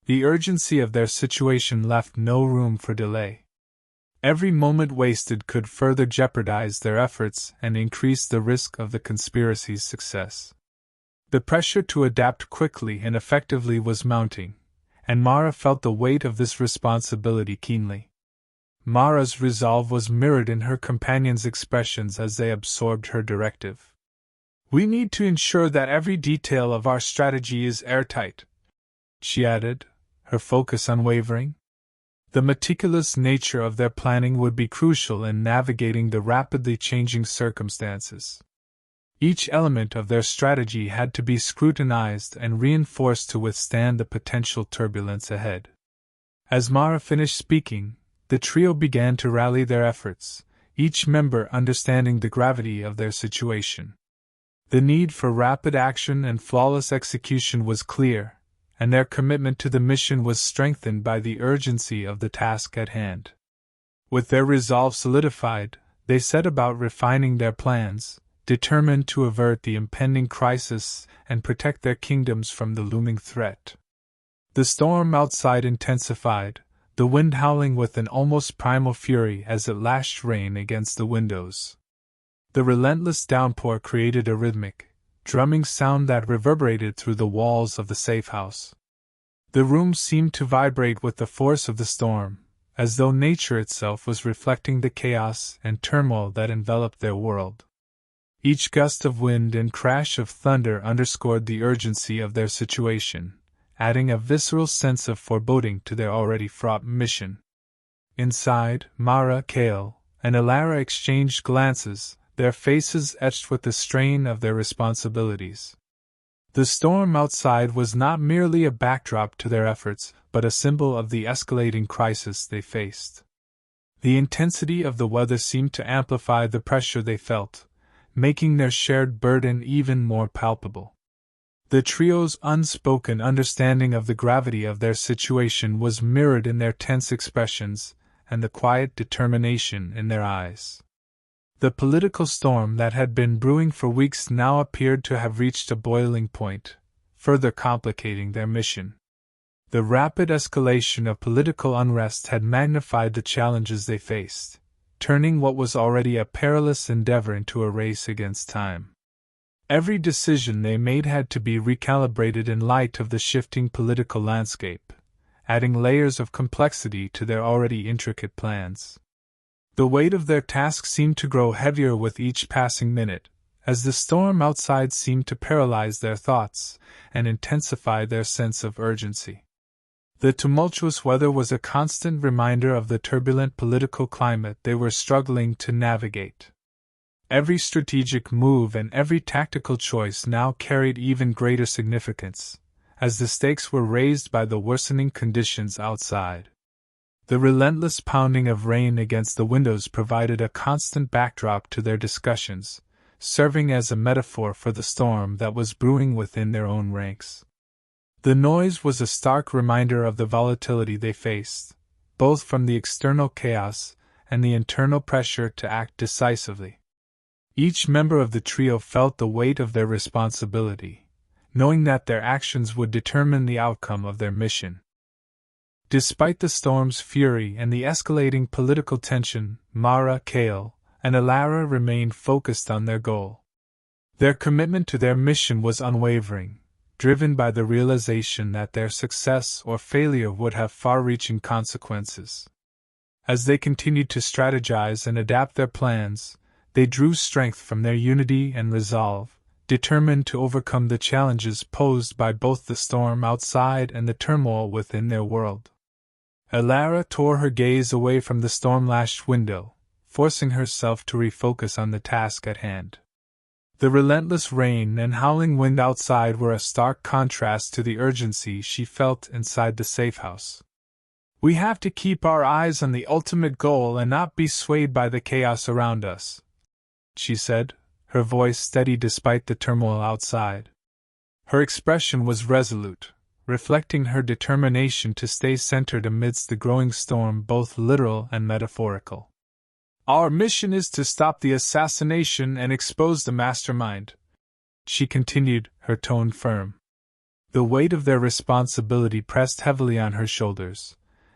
S1: The urgency of their situation left no room for delay. Every moment wasted could further jeopardize their efforts and increase the risk of the conspiracy's success. The pressure to adapt quickly and effectively was mounting, and Mara felt the weight of this responsibility keenly. Mara's resolve was mirrored in her companions' expressions as they absorbed her directive. "We need to ensure that every detail of our strategy is airtight," she added, her focus unwavering. The meticulous nature of their planning would be crucial in navigating the rapidly changing circumstances. Each element of their strategy had to be scrutinized and reinforced to withstand the potential turbulence ahead. As Mara finished speaking, the trio began to rally their efforts, each member understanding the gravity of their situation. The need for rapid action and flawless execution was clear, and their commitment to the mission was strengthened by the urgency of the task at hand. With their resolve solidified, they set about refining their plans, determined to avert the impending crisis and protect their kingdoms from the looming threat. The storm outside intensified, the wind howling with an almost primal fury as it lashed rain against the windows. The relentless downpour created a rhythmic, drumming sound that reverberated through the walls of the safe house. The room seemed to vibrate with the force of the storm, as though nature itself was reflecting the chaos and turmoil that enveloped their world. Each gust of wind and crash of thunder underscored the urgency of their situation, adding a visceral sense of foreboding to their already fraught mission. Inside, Mara, Kale, and Elara exchanged glances, their faces etched with the strain of their responsibilities. The storm outside was not merely a backdrop to their efforts, but a symbol of the escalating crisis they faced. The intensity of the weather seemed to amplify the pressure they felt, making their shared burden even more palpable. The trio's unspoken understanding of the gravity of their situation was mirrored in their tense expressions and the quiet determination in their eyes. The political storm that had been brewing for weeks now appeared to have reached a boiling point, further complicating their mission. The rapid escalation of political unrest had magnified the challenges they faced, turning what was already a perilous endeavor into a race against time. Every decision they made had to be recalibrated in light of the shifting political landscape, adding layers of complexity to their already intricate plans. The weight of their task seemed to grow heavier with each passing minute, as the storm outside seemed to paralyze their thoughts and intensify their sense of urgency. The tumultuous weather was a constant reminder of the turbulent political climate they were struggling to navigate. Every strategic move and every tactical choice now carried even greater significance, as the stakes were raised by the worsening conditions outside. The relentless pounding of rain against the windows provided a constant backdrop to their discussions, serving as a metaphor for the storm that was brewing within their own ranks. The noise was a stark reminder of the volatility they faced, both from the external chaos and the internal pressure to act decisively. Each member of the trio felt the weight of their responsibility, knowing that their actions would determine the outcome of their mission. Despite the storm's fury and the escalating political tension, Mara, Kale, and Elara remained focused on their goal. Their commitment to their mission was unwavering, driven by the realization that their success or failure would have far-reaching consequences. As they continued to strategize and adapt their plans, they drew strength from their unity and resolve, determined to overcome the challenges posed by both the storm outside and the turmoil within their world. Elara tore her gaze away from the storm-lashed window, forcing herself to refocus on the task at hand. The relentless rain and howling wind outside were a stark contrast to the urgency she felt inside the safe house. "We have to keep our eyes on the ultimate goal and not be swayed by the chaos around us," she said, her voice steady despite the turmoil outside. Her expression was resolute, reflecting her determination to stay centered amidst the growing storm, both literal and metaphorical. "Our mission is to stop the assassination and expose the mastermind," she continued, her tone firm. The weight of their responsibility pressed heavily on her shoulders,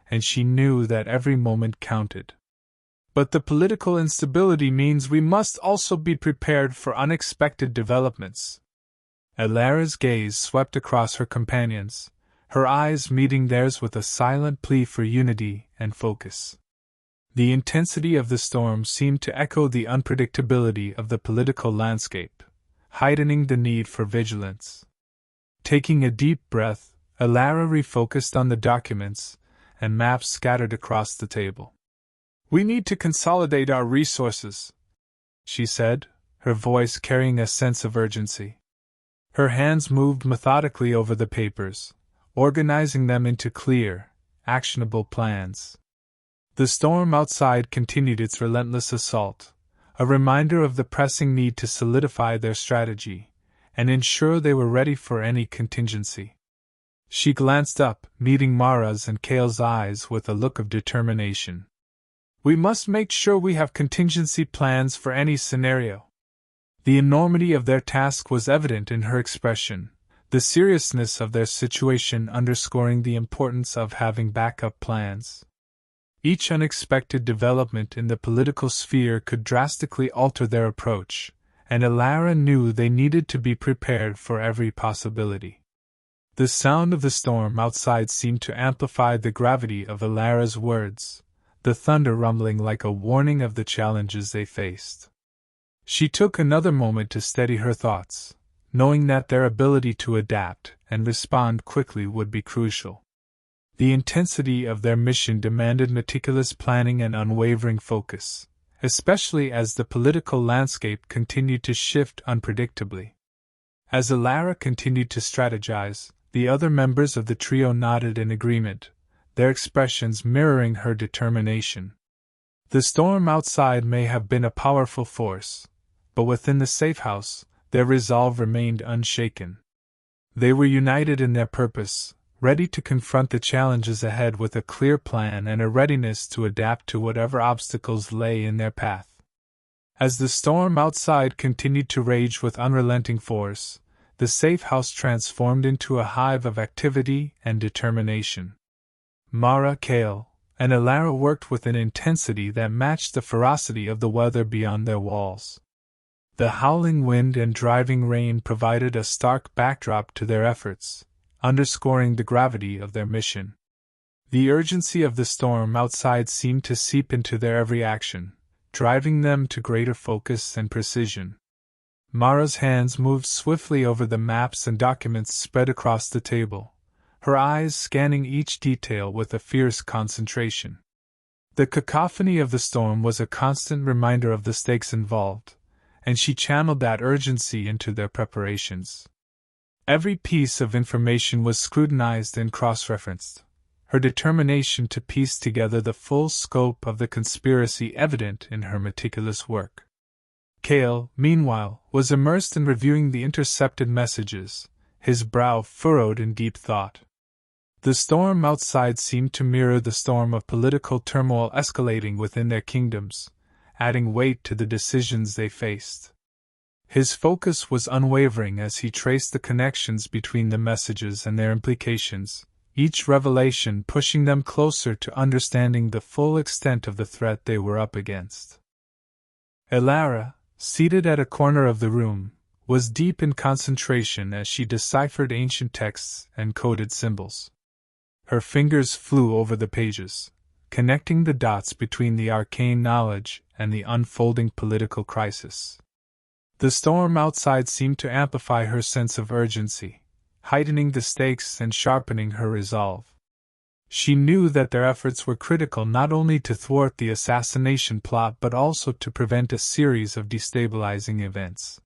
S1: and she knew that every moment counted. "But the political instability means we must also be prepared for unexpected developments." Elara's gaze swept across her companions, her eyes meeting theirs with a silent plea for unity and focus. The intensity of the storm seemed to echo the unpredictability of the political landscape, heightening the need for vigilance. Taking a deep breath, Elara refocused on the documents and maps scattered across the table. "We need to consolidate our resources," she said, her voice carrying a sense of urgency. Her hands moved methodically over the papers, organizing them into clear, actionable plans. The storm outside continued its relentless assault, a reminder of the pressing need to solidify their strategy and ensure they were ready for any contingency. She glanced up, meeting Mara's and Kale's eyes with a look of determination. "We must make sure we have contingency plans for any scenario." The enormity of their task was evident in her expression, the seriousness of their situation underscoring the importance of having backup plans. Each unexpected development in the political sphere could drastically alter their approach, and Elara knew they needed to be prepared for every possibility. The sound of the storm outside seemed to amplify the gravity of Elara's words, the thunder rumbling like a warning of the challenges they faced. She took another moment to steady her thoughts, knowing that their ability to adapt and respond quickly would be crucial. The intensity of their mission demanded meticulous planning and unwavering focus, especially as the political landscape continued to shift unpredictably. As Elara continued to strategize, the other members of the trio nodded in agreement, their expressions mirroring her determination. The storm outside may have been a powerful force, but within the safe house, their resolve remained unshaken. They were united in their purpose, ready to confront the challenges ahead with a clear plan and a readiness to adapt to whatever obstacles lay in their path. As the storm outside continued to rage with unrelenting force, the safe house transformed into a hive of activity and determination. Mara, Kale, and Elara worked with an intensity that matched the ferocity of the weather beyond their walls. The howling wind and driving rain provided a stark backdrop to their efforts, underscoring the gravity of their mission. The urgency of the storm outside seemed to seep into their every action, driving them to greater focus and precision. Mara's hands moved swiftly over the maps and documents spread across the table, her eyes scanning each detail with a fierce concentration. The cacophony of the storm was a constant reminder of the stakes involved, and she channeled that urgency into their preparations. Every piece of information was scrutinized and cross-referenced, her determination to piece together the full scope of the conspiracy evident in her meticulous work. Kale, meanwhile, was immersed in reviewing the intercepted messages, his brow furrowed in deep thought. The storm outside seemed to mirror the storm of political turmoil escalating within their kingdoms, adding weight to the decisions they faced. His focus was unwavering as he traced the connections between the messages and their implications, each revelation pushing them closer to understanding the full extent of the threat they were up against. Elara, seated at a corner of the room, was deep in concentration as she deciphered ancient texts and coded symbols. Her fingers flew over the pages, connecting the dots between the arcane knowledge and the unfolding political crisis. The storm outside seemed to amplify her sense of urgency, heightening the stakes and sharpening her resolve. She knew that their efforts were critical not only to thwart the assassination plot but also to prevent a series of destabilizing events.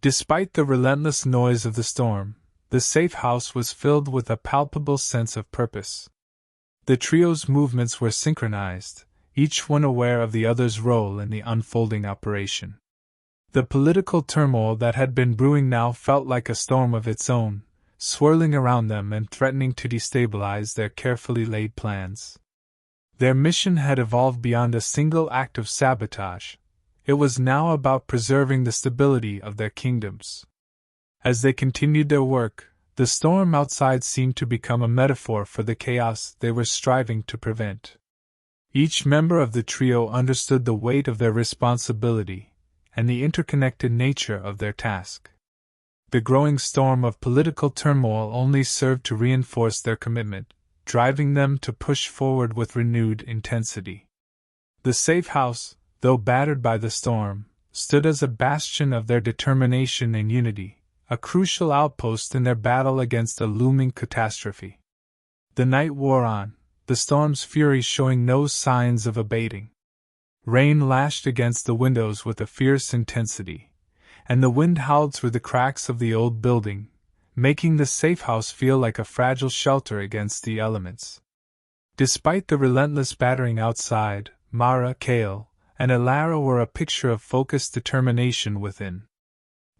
S1: Despite the relentless noise of the storm, the safe house was filled with a palpable sense of purpose. The trio's movements were synchronized, each one aware of the other's role in the unfolding operation. The political turmoil that had been brewing now felt like a storm of its own, swirling around them and threatening to destabilize their carefully laid plans. Their mission had evolved beyond a single act of sabotage. It was now about preserving the stability of their kingdoms. As they continued their work, the storm outside seemed to become a metaphor for the chaos they were striving to prevent. Each member of the trio understood the weight of their responsibility and the interconnected nature of their task. The growing storm of political turmoil only served to reinforce their commitment, driving them to push forward with renewed intensity. The safe house, though battered by the storm, stood as a bastion of their determination and unity, a crucial outpost in their battle against a looming catastrophe. The night wore on, the storm's fury showing no signs of abating. Rain lashed against the windows with a fierce intensity, and the wind howled through the cracks of the old building, making the safe house feel like a fragile shelter against the elements. Despite the relentless battering outside, Mara, Kale, and Alara were a picture of focused determination within.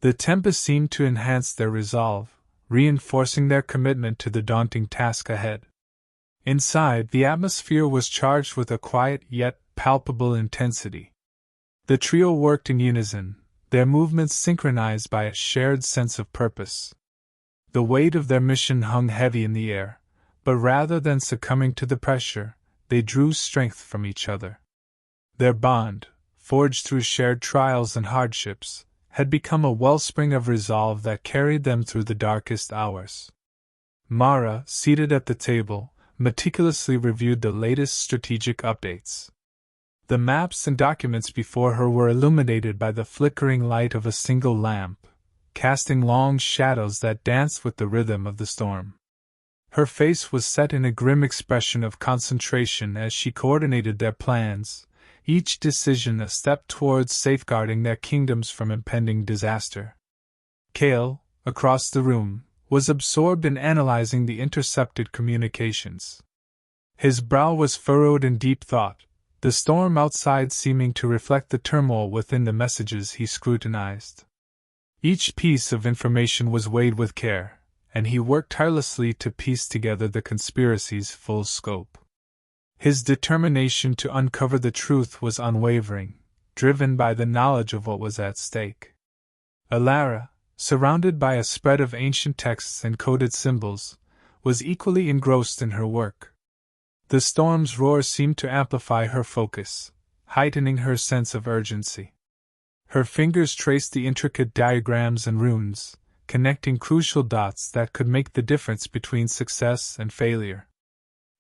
S1: The tempest seemed to enhance their resolve, reinforcing their commitment to the daunting task ahead. Inside, the atmosphere was charged with a quiet yet palpable intensity. The trio worked in unison, their movements synchronized by a shared sense of purpose. The weight of their mission hung heavy in the air, but rather than succumbing to the pressure, they drew strength from each other. Their bond, forged through shared trials and hardships, had become a wellspring of resolve that carried them through the darkest hours. Mara, seated at the table, meticulously reviewed the latest strategic updates. The maps and documents before her were illuminated by the flickering light of a single lamp, casting long shadows that danced with the rhythm of the storm. Her face was set in a grim expression of concentration as she coordinated their plans, each decision a step towards safeguarding their kingdoms from impending disaster. Kale, across the room, was absorbed in analyzing the intercepted communications. His brow was furrowed in deep thought, the storm outside seeming to reflect the turmoil within the messages he scrutinized. Each piece of information was weighed with care, and he worked tirelessly to piece together the conspiracy's full scope. His determination to uncover the truth was unwavering, driven by the knowledge of what was at stake. Alara, surrounded by a spread of ancient texts and coded symbols, was equally engrossed in her work. The storm's roar seemed to amplify her focus, heightening her sense of urgency. Her fingers traced the intricate diagrams and runes, connecting crucial dots that could make the difference between success and failure.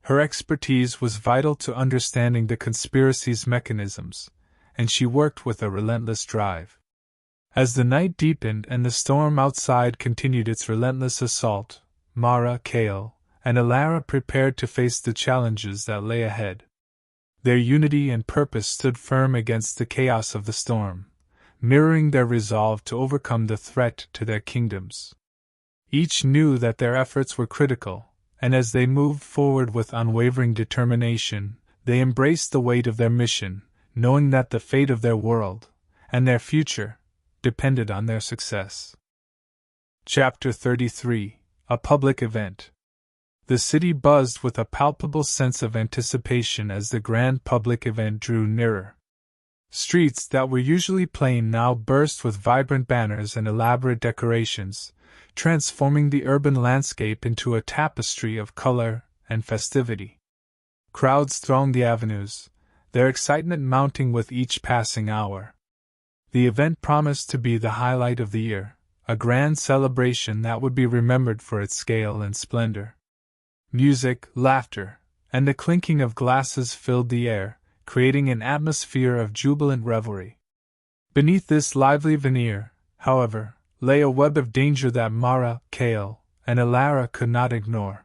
S1: Her expertise was vital to understanding the conspiracy's mechanisms, and she worked with a relentless drive. As the night deepened and the storm outside continued its relentless assault, Mara, Kale, and Alara prepared to face the challenges that lay ahead. Their unity and purpose stood firm against the chaos of the storm, mirroring their resolve to overcome the threat to their kingdoms. Each knew that their efforts were critical, and as they moved forward with unwavering determination, they embraced the weight of their mission, knowing that the fate of their world, and their future, depended on their success. Chapter 33: A Public Event. The city buzzed with a palpable sense of anticipation as the grand public event drew nearer. Streets that were usually plain now burst with vibrant banners and elaborate decorations, transforming the urban landscape into a tapestry of color and festivity. Crowds thronged the avenues, their excitement mounting with each passing hour. The event promised to be the highlight of the year, a grand celebration that would be remembered for its scale and splendor. Music, laughter, and the clinking of glasses filled the air, creating an atmosphere of jubilant revelry. Beneath this lively veneer, however, lay a web of danger that Mara, Kale, and Alara could not ignore.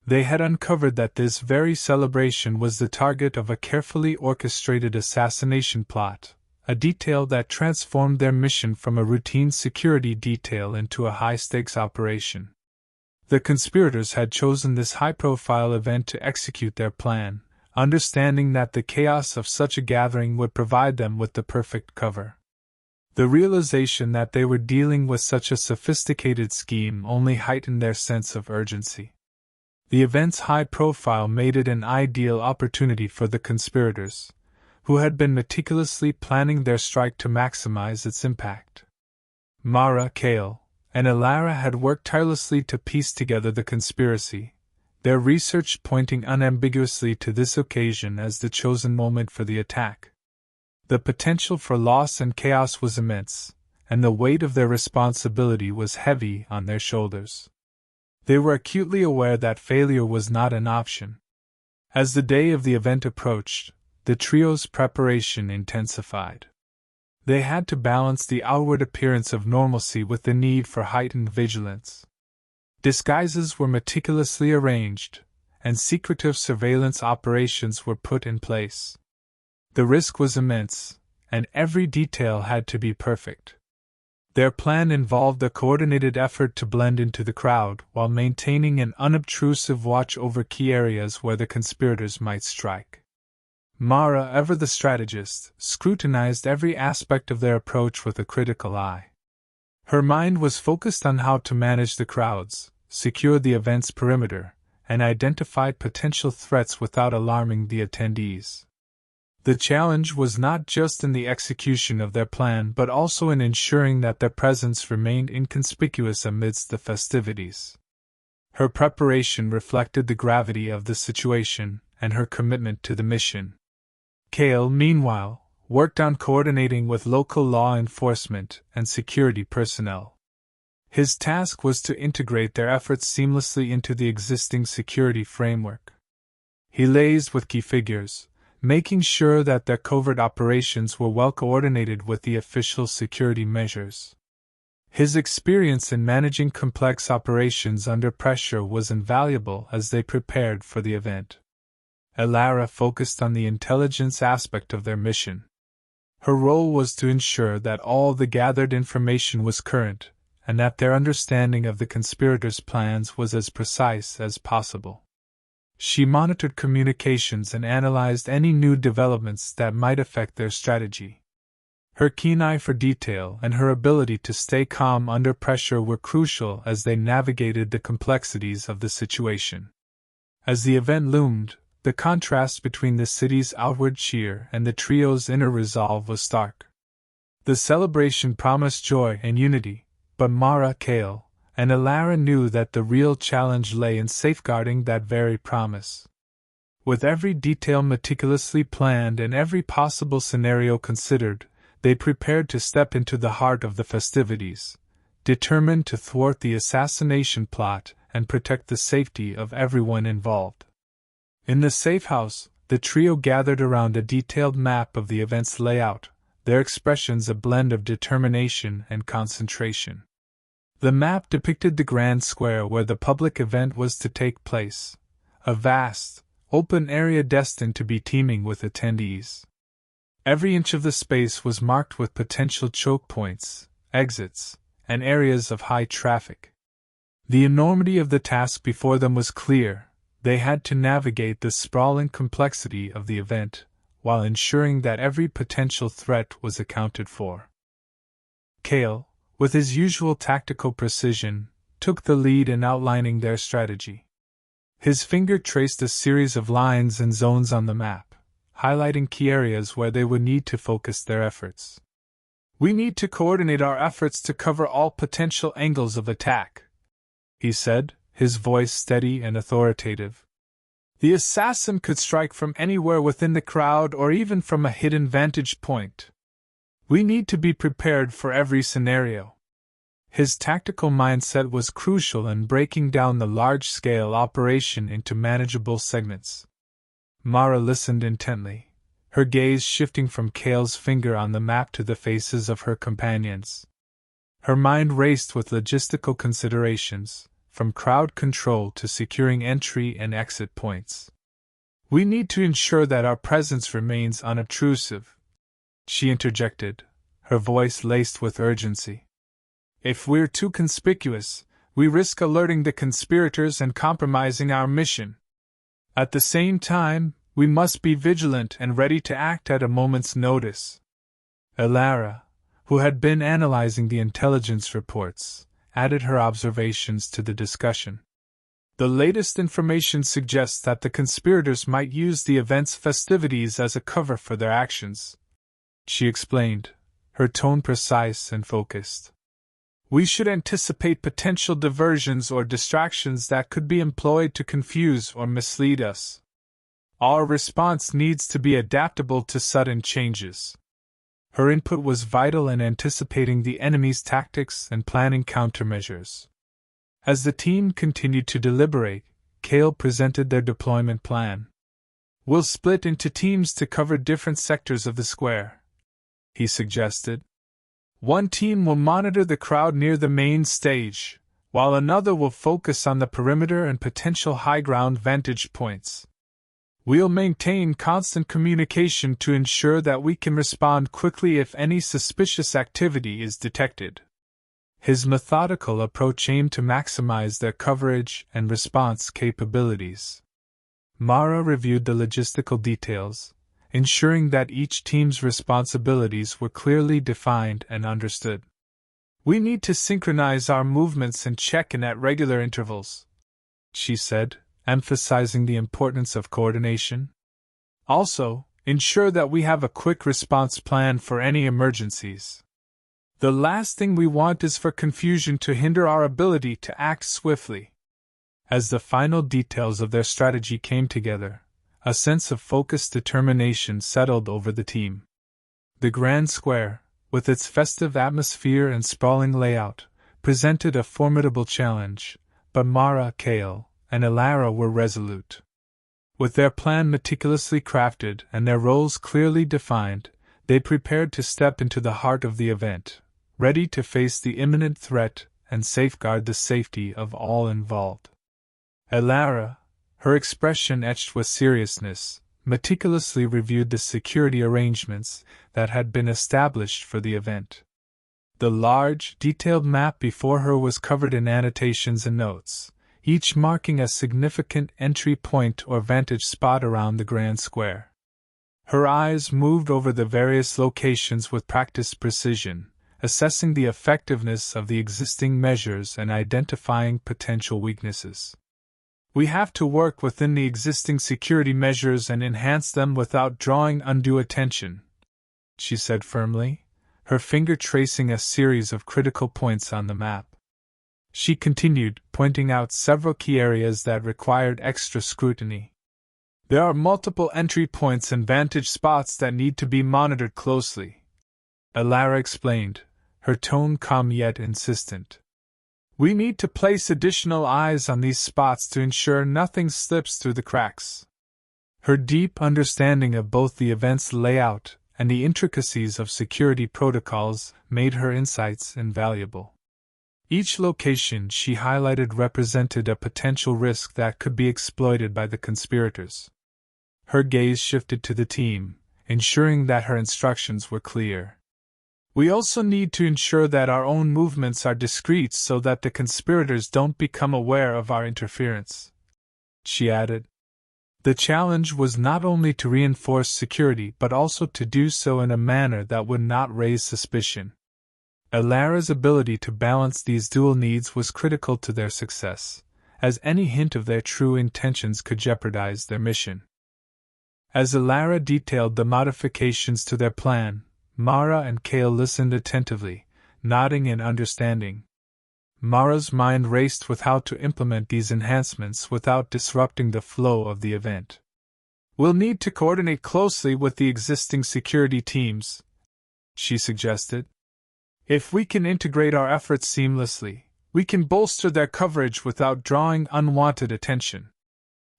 S1: They had uncovered that this very celebration was the target of a carefully orchestrated assassination plot, a detail that transformed their mission from a routine security detail into a high-stakes operation. The conspirators had chosen this high-profile event to execute their plan, understanding that the chaos of such a gathering would provide them with the perfect cover. The realization that they were dealing with such a sophisticated scheme only heightened their sense of urgency. The event's high profile made it an ideal opportunity for the conspirators, who had been meticulously planning their strike to maximize its impact. Mara, Kale, and Alara had worked tirelessly to piece together the conspiracy, their research pointing unambiguously to this occasion as the chosen moment for the attack. The potential for loss and chaos was immense, and the weight of their responsibility was heavy on their shoulders. They were acutely aware that failure was not an option. As the day of the event approached, the trio's preparation intensified. They had to balance the outward appearance of normalcy with the need for heightened vigilance. Disguises were meticulously arranged, and secretive surveillance operations were put in place. The risk was immense, and every detail had to be perfect. Their plan involved a coordinated effort to blend into the crowd while maintaining an unobtrusive watch over key areas where the conspirators might strike. Mara, ever the strategist, scrutinized every aspect of their approach with a critical eye. Her mind was focused on how to manage the crowds, secure the event's perimeter, and identify potential threats without alarming the attendees. The challenge was not just in the execution of their plan but also in ensuring that their presence remained inconspicuous amidst the festivities. Her preparation reflected the gravity of the situation and her commitment to the mission. Cale, meanwhile, worked on coordinating with local law enforcement and security personnel. His task was to integrate their efforts seamlessly into the existing security framework. He liaised with key figures, making sure that their covert operations were well coordinated with the official security measures. His experience in managing complex operations under pressure was invaluable as they prepared for the event. Elara focused on the intelligence aspect of their mission. Her role was to ensure that all the gathered information was current, and that their understanding of the conspirators' plans was as precise as possible. She monitored communications and analyzed any new developments that might affect their strategy. Her keen eye for detail and her ability to stay calm under pressure were crucial as they navigated the complexities of the situation. As the event loomed, the contrast between the city's outward cheer and the trio's inner resolve was stark. The celebration promised joy and unity, but Mara, Cale, and Elara knew that the real challenge lay in safeguarding that very promise. With every detail meticulously planned and every possible scenario considered, they prepared to step into the heart of the festivities, determined to thwart the assassination plot and protect the safety of everyone involved. In the safe house, the trio gathered around a detailed map of the event's layout, their expressions a blend of determination and concentration. The map depicted the grand square where the public event was to take place, a vast, open area destined to be teeming with attendees. Every inch of the space was marked with potential choke points, exits, and areas of high traffic. The enormity of the task before them was clear. They had to navigate the sprawling complexity of the event, while ensuring that every potential threat was accounted for. Cale, with his usual tactical precision, took the lead in outlining their strategy. His finger traced a series of lines and zones on the map, highlighting key areas where they would need to focus their efforts. "We need to coordinate our efforts to cover all potential angles of attack," he said, his voice steady and authoritative. "The assassin could strike from anywhere within the crowd or even from a hidden vantage point. We need to be prepared for every scenario." His tactical mindset was crucial in breaking down the large-scale operation into manageable segments. Mara listened intently, her gaze shifting from Cale's finger on the map to the faces of her companions. Her mind raced with logistical considerations, from crowd control to securing entry and exit points. "We need to ensure that our presence remains unobtrusive," she interjected, her voice laced with urgency. "If we're too conspicuous, we risk alerting the conspirators and compromising our mission. At the same time, we must be vigilant and ready to act at a moment's notice." Elara, who had been analyzing the intelligence reports, added her observations to the discussion. "The latest information suggests that the conspirators might use the event's festivities as a cover for their actions," she explained, her tone precise and focused. "We should anticipate potential diversions or distractions that could be employed to confuse or mislead us. Our response needs to be adaptable to sudden changes." Her input was vital in anticipating the enemy's tactics and planning countermeasures. As the team continued to deliberate, Cale presented their deployment plan. "We'll split into teams to cover different sectors of the square," he suggested. "One team will monitor the crowd near the main stage, while another will focus on the perimeter and potential high-ground vantage points. We'll maintain constant communication to ensure that we can respond quickly if any suspicious activity is detected." His methodical approach aimed to maximize their coverage and response capabilities. Mara reviewed the logistical details, ensuring that each team's responsibilities were clearly defined and understood. "We need to synchronize our movements and check in at regular intervals," she said, emphasizing the importance of coordination. "Also, ensure that we have a quick response plan for any emergencies. The last thing we want is for confusion to hinder our ability to act swiftly." As the final details of their strategy came together, a sense of focused determination settled over the team. The Grand Square, with its festive atmosphere and sprawling layout, presented a formidable challenge, but Mara, Kale, and Elara were resolute. With their plan meticulously crafted and their roles clearly defined, they prepared to step into the heart of the event, ready to face the imminent threat and safeguard the safety of all involved. Elara, her expression etched with seriousness, meticulously reviewed the security arrangements that had been established for the event. The large, detailed map before her was covered in annotations and notes, each marking a significant entry point or vantage spot around the Grand Square. Her eyes moved over the various locations with practiced precision, assessing the effectiveness of the existing measures and identifying potential weaknesses. "We have to work within the existing security measures and enhance them without drawing undue attention," she said firmly, her finger tracing a series of critical points on the map. She continued, pointing out several key areas that required extra scrutiny. "There are multiple entry points and vantage spots that need to be monitored closely," Elara explained, her tone calm yet insistent. "We need to place additional eyes on these spots to ensure nothing slips through the cracks." Her deep understanding of both the event's layout and the intricacies of security protocols made her insights invaluable. Each location she highlighted represented a potential risk that could be exploited by the conspirators. Her gaze shifted to the team, ensuring that her instructions were clear. "We also need to ensure that our own movements are discreet so that the conspirators don't become aware of our interference," she added. The challenge was not only to reinforce security but also to do so in a manner that would not raise suspicion. Elara's ability to balance these dual needs was critical to their success, as any hint of their true intentions could jeopardize their mission. As Elara detailed the modifications to their plan, Mara and Kale listened attentively, nodding in understanding. Mara's mind raced with how to implement these enhancements without disrupting the flow of the event. "We'll need to coordinate closely with the existing security teams," she suggested. "If we can integrate our efforts seamlessly, we can bolster their coverage without drawing unwanted attention."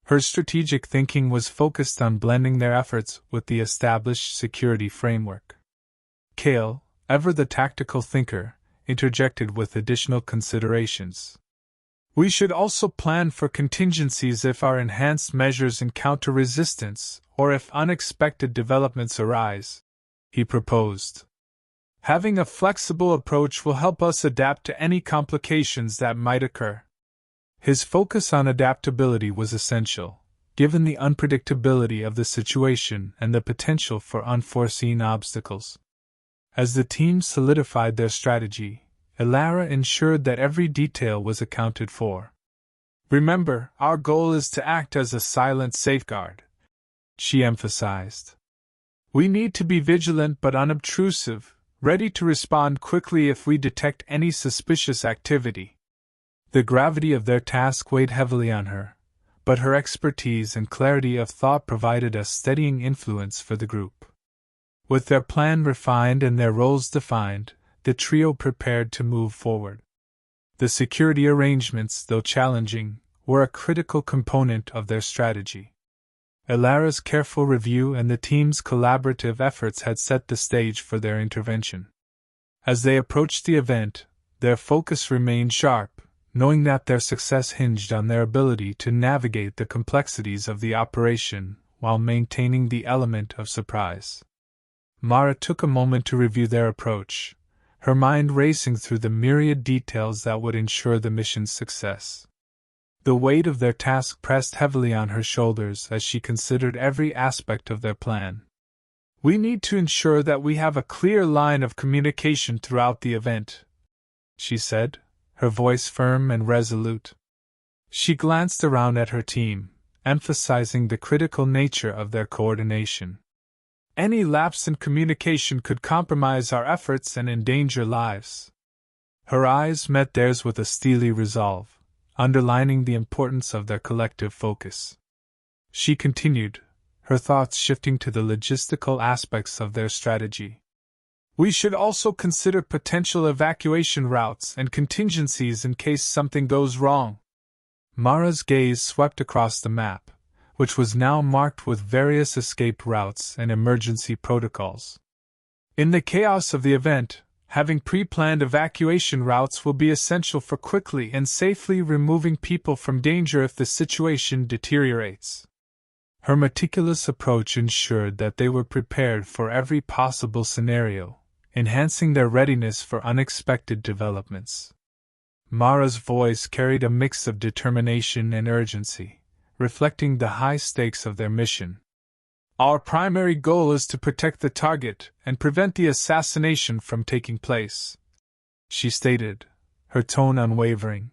S1: Her strategic thinking was focused on blending their efforts with the established security framework. Kale, ever the tactical thinker, interjected with additional considerations. "We should also plan for contingencies if our enhanced measures encounter resistance or if unexpected developments arise," he proposed. "Having a flexible approach will help us adapt to any complications that might occur." His focus on adaptability was essential, given the unpredictability of the situation and the potential for unforeseen obstacles. As the team solidified their strategy, Elara ensured that every detail was accounted for. "Remember, our goal is to act as a silent safeguard," she emphasized. "We need to be vigilant but unobtrusive, ready to respond quickly if we detect any suspicious activity." The gravity of their task weighed heavily on her, but her expertise and clarity of thought provided a steadying influence for the group. With their plan refined and their roles defined, the trio prepared to move forward. The security arrangements, though challenging, were a critical component of their strategy. Elara's careful review and the team's collaborative efforts had set the stage for their intervention. As they approached the event, their focus remained sharp, knowing that their success hinged on their ability to navigate the complexities of the operation while maintaining the element of surprise. Mara took a moment to review their approach, her mind racing through the myriad details that would ensure the mission's success. The weight of their task pressed heavily on her shoulders as she considered every aspect of their plan. "We need to ensure that we have a clear line of communication throughout the event," she said, her voice firm and resolute. She glanced around at her team, emphasizing the critical nature of their coordination. Any lapse in communication could compromise our efforts and endanger lives. Her eyes met theirs with a steely resolve, underlining the importance of their collective focus. She continued, her thoughts shifting to the logistical aspects of their strategy. "We should also consider potential evacuation routes and contingencies in case something goes wrong." Mara's gaze swept across the map, which was now marked with various escape routes and emergency protocols. "In the chaos of the event, having pre-planned evacuation routes will be essential for quickly and safely removing people from danger if the situation deteriorates." Her meticulous approach ensured that they were prepared for every possible scenario, enhancing their readiness for unexpected developments. Mara's voice carried a mix of determination and urgency, reflecting the high stakes of their mission. "Our primary goal is to protect the target and prevent the assassination from taking place," she stated, her tone unwavering.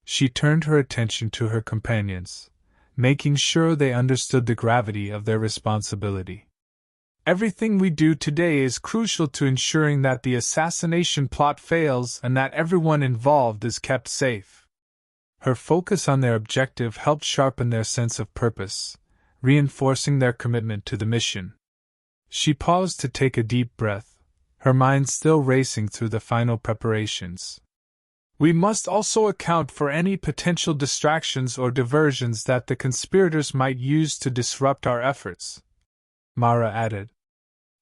S1: She turned her attention to her companions, making sure they understood the gravity of their responsibility. "Everything we do today is crucial to ensuring that the assassination plot fails and that everyone involved is kept safe." Her focus on their objective helped sharpen their sense of purpose, reinforcing their commitment to the mission. She paused to take a deep breath, her mind still racing through the final preparations. "We must also account for any potential distractions or diversions that the conspirators might use to disrupt our efforts," Mara added.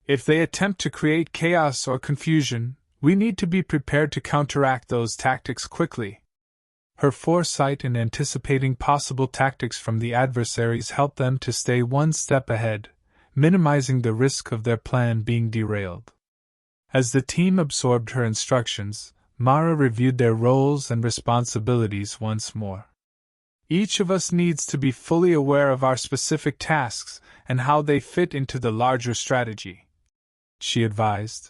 S1: "If they attempt to create chaos or confusion, we need to be prepared to counteract those tactics quickly." Her foresight in anticipating possible tactics from the adversaries helped them to stay one step ahead, minimizing the risk of their plan being derailed. As the team absorbed her instructions, Mara reviewed their roles and responsibilities once more. "Each of us needs to be fully aware of our specific tasks and how they fit into the larger strategy," she advised.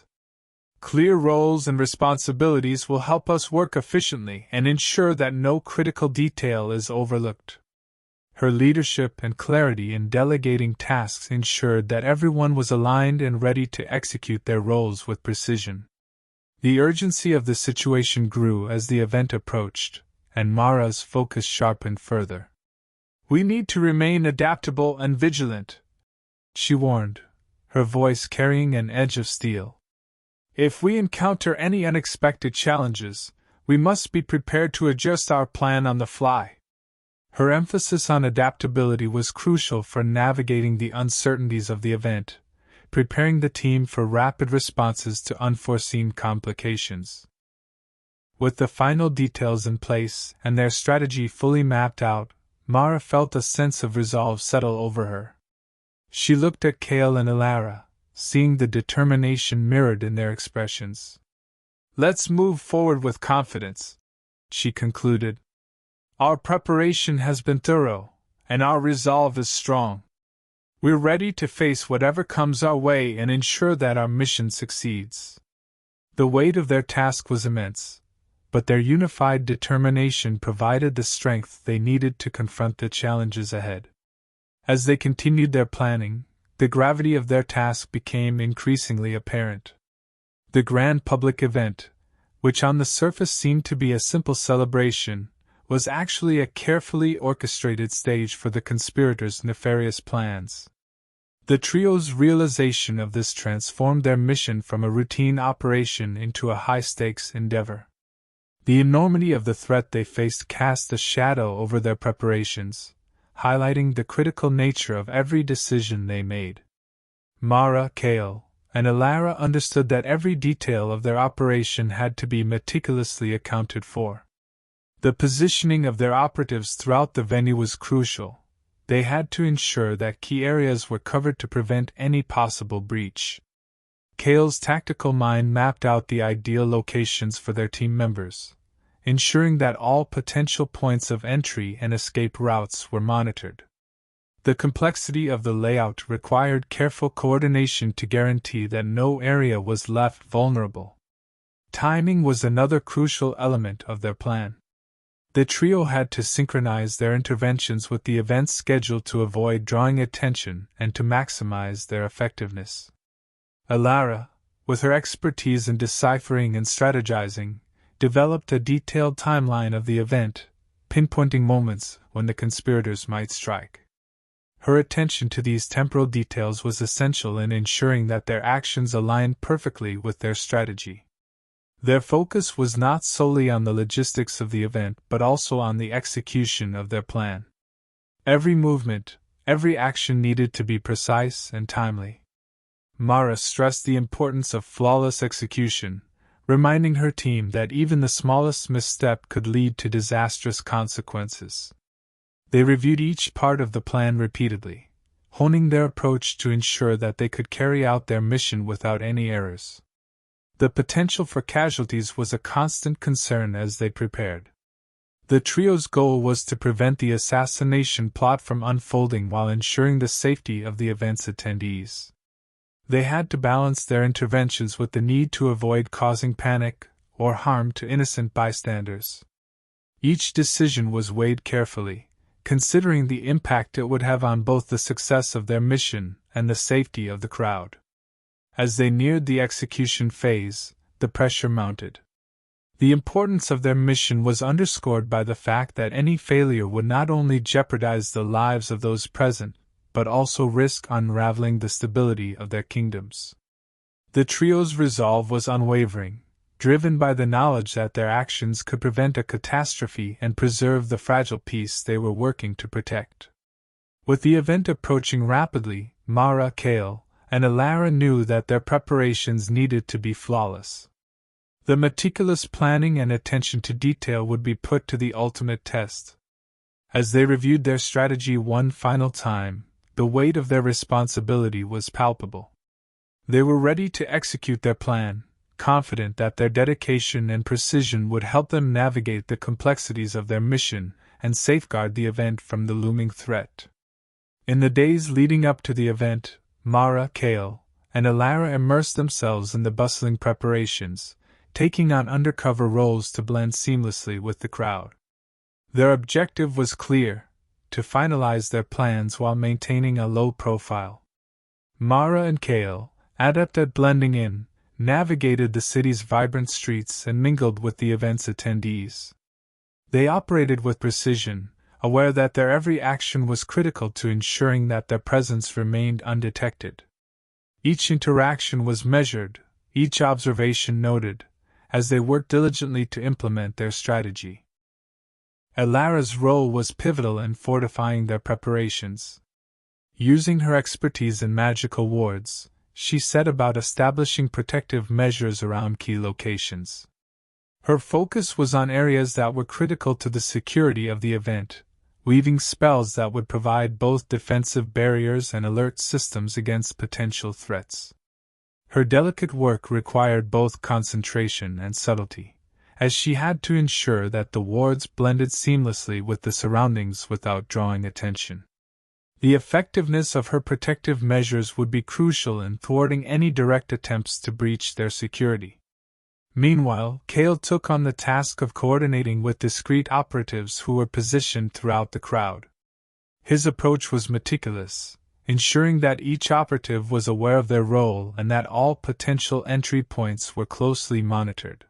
S1: "Clear roles and responsibilities will help us work efficiently and ensure that no critical detail is overlooked." Her leadership and clarity in delegating tasks ensured that everyone was aligned and ready to execute their roles with precision. The urgency of the situation grew as the event approached, and Mara's focus sharpened further. "We need to remain adaptable and vigilant," she warned, her voice carrying an edge of steel. "If we encounter any unexpected challenges, we must be prepared to adjust our plan on the fly." Her emphasis on adaptability was crucial for navigating the uncertainties of the event, preparing the team for rapid responses to unforeseen complications. With the final details in place and their strategy fully mapped out, Mara felt a sense of resolve settle over her. She looked at Cale and Elara, seeing the determination mirrored in their expressions. "Let's move forward with confidence," she concluded. "Our preparation has been thorough, and our resolve is strong. We're ready to face whatever comes our way and ensure that our mission succeeds." The weight of their task was immense, but their unified determination provided the strength they needed to confront the challenges ahead. As they continued their planning, the gravity of their task became increasingly apparent. The grand public event, which on the surface seemed to be a simple celebration, was actually a carefully orchestrated stage for the conspirators' nefarious plans. The trio's realization of this transformed their mission from a routine operation into a high-stakes endeavor. The enormity of the threat they faced cast a shadow over their preparations, highlighting the critical nature of every decision they made. Mara, Cale, and Elara understood that every detail of their operation had to be meticulously accounted for. The positioning of their operatives throughout the venue was crucial. They had to ensure that key areas were covered to prevent any possible breach. Cale's tactical mind mapped out the ideal locations for their team members, ensuring that all potential points of entry and escape routes were monitored. The complexity of the layout required careful coordination to guarantee that no area was left vulnerable. Timing was another crucial element of their plan. The trio had to synchronize their interventions with the event's schedule to avoid drawing attention and to maximize their effectiveness. Alara, with her expertise in deciphering and strategizing, developed a detailed timeline of the event, pinpointing moments when the conspirators might strike. Her attention to these temporal details was essential in ensuring that their actions aligned perfectly with their strategy. Their focus was not solely on the logistics of the event but also on the execution of their plan. Every movement, every action needed to be precise and timely. Mara stressed the importance of flawless execution, reminding her team that even the smallest misstep could lead to disastrous consequences. They reviewed each part of the plan repeatedly, honing their approach to ensure that they could carry out their mission without any errors. The potential for casualties was a constant concern as they prepared. The trio's goal was to prevent the assassination plot from unfolding while ensuring the safety of the event's attendees. They had to balance their interventions with the need to avoid causing panic or harm to innocent bystanders. Each decision was weighed carefully, considering the impact it would have on both the success of their mission and the safety of the crowd. As they neared the execution phase, the pressure mounted. The importance of their mission was underscored by the fact that any failure would not only jeopardize the lives of those present, but also risk unraveling the stability of their kingdoms. The trio's resolve was unwavering, driven by the knowledge that their actions could prevent a catastrophe and preserve the fragile peace they were working to protect. With the event approaching rapidly, Mara, Cale, and Alara knew that their preparations needed to be flawless. The meticulous planning and attention to detail would be put to the ultimate test. As they reviewed their strategy one final time, the weight of their responsibility was palpable. They were ready to execute their plan, confident that their dedication and precision would help them navigate the complexities of their mission and safeguard the event from the looming threat. In the days leading up to the event, Mara, Cale, and Alara immersed themselves in the bustling preparations, taking on undercover roles to blend seamlessly with the crowd. Their objective was clear: to finalize their plans while maintaining a low profile. Mara and Cale, adept at blending in, navigated the city's vibrant streets and mingled with the event's attendees. They operated with precision, aware that their every action was critical to ensuring that their presence remained undetected. Each interaction was measured, each observation noted, as they worked diligently to implement their strategy. Alara's role was pivotal in fortifying their preparations. Using her expertise in magical wards, she set about establishing protective measures around key locations. Her focus was on areas that were critical to the security of the event, weaving spells that would provide both defensive barriers and alert systems against potential threats. Her delicate work required both concentration and subtlety, as she had to ensure that the wards blended seamlessly with the surroundings without drawing attention. The effectiveness of her protective measures would be crucial in thwarting any direct attempts to breach their security. Meanwhile, Cale took on the task of coordinating with discreet operatives who were positioned throughout the crowd. His approach was meticulous, ensuring that each operative was aware of their role and that all potential entry points were closely monitored.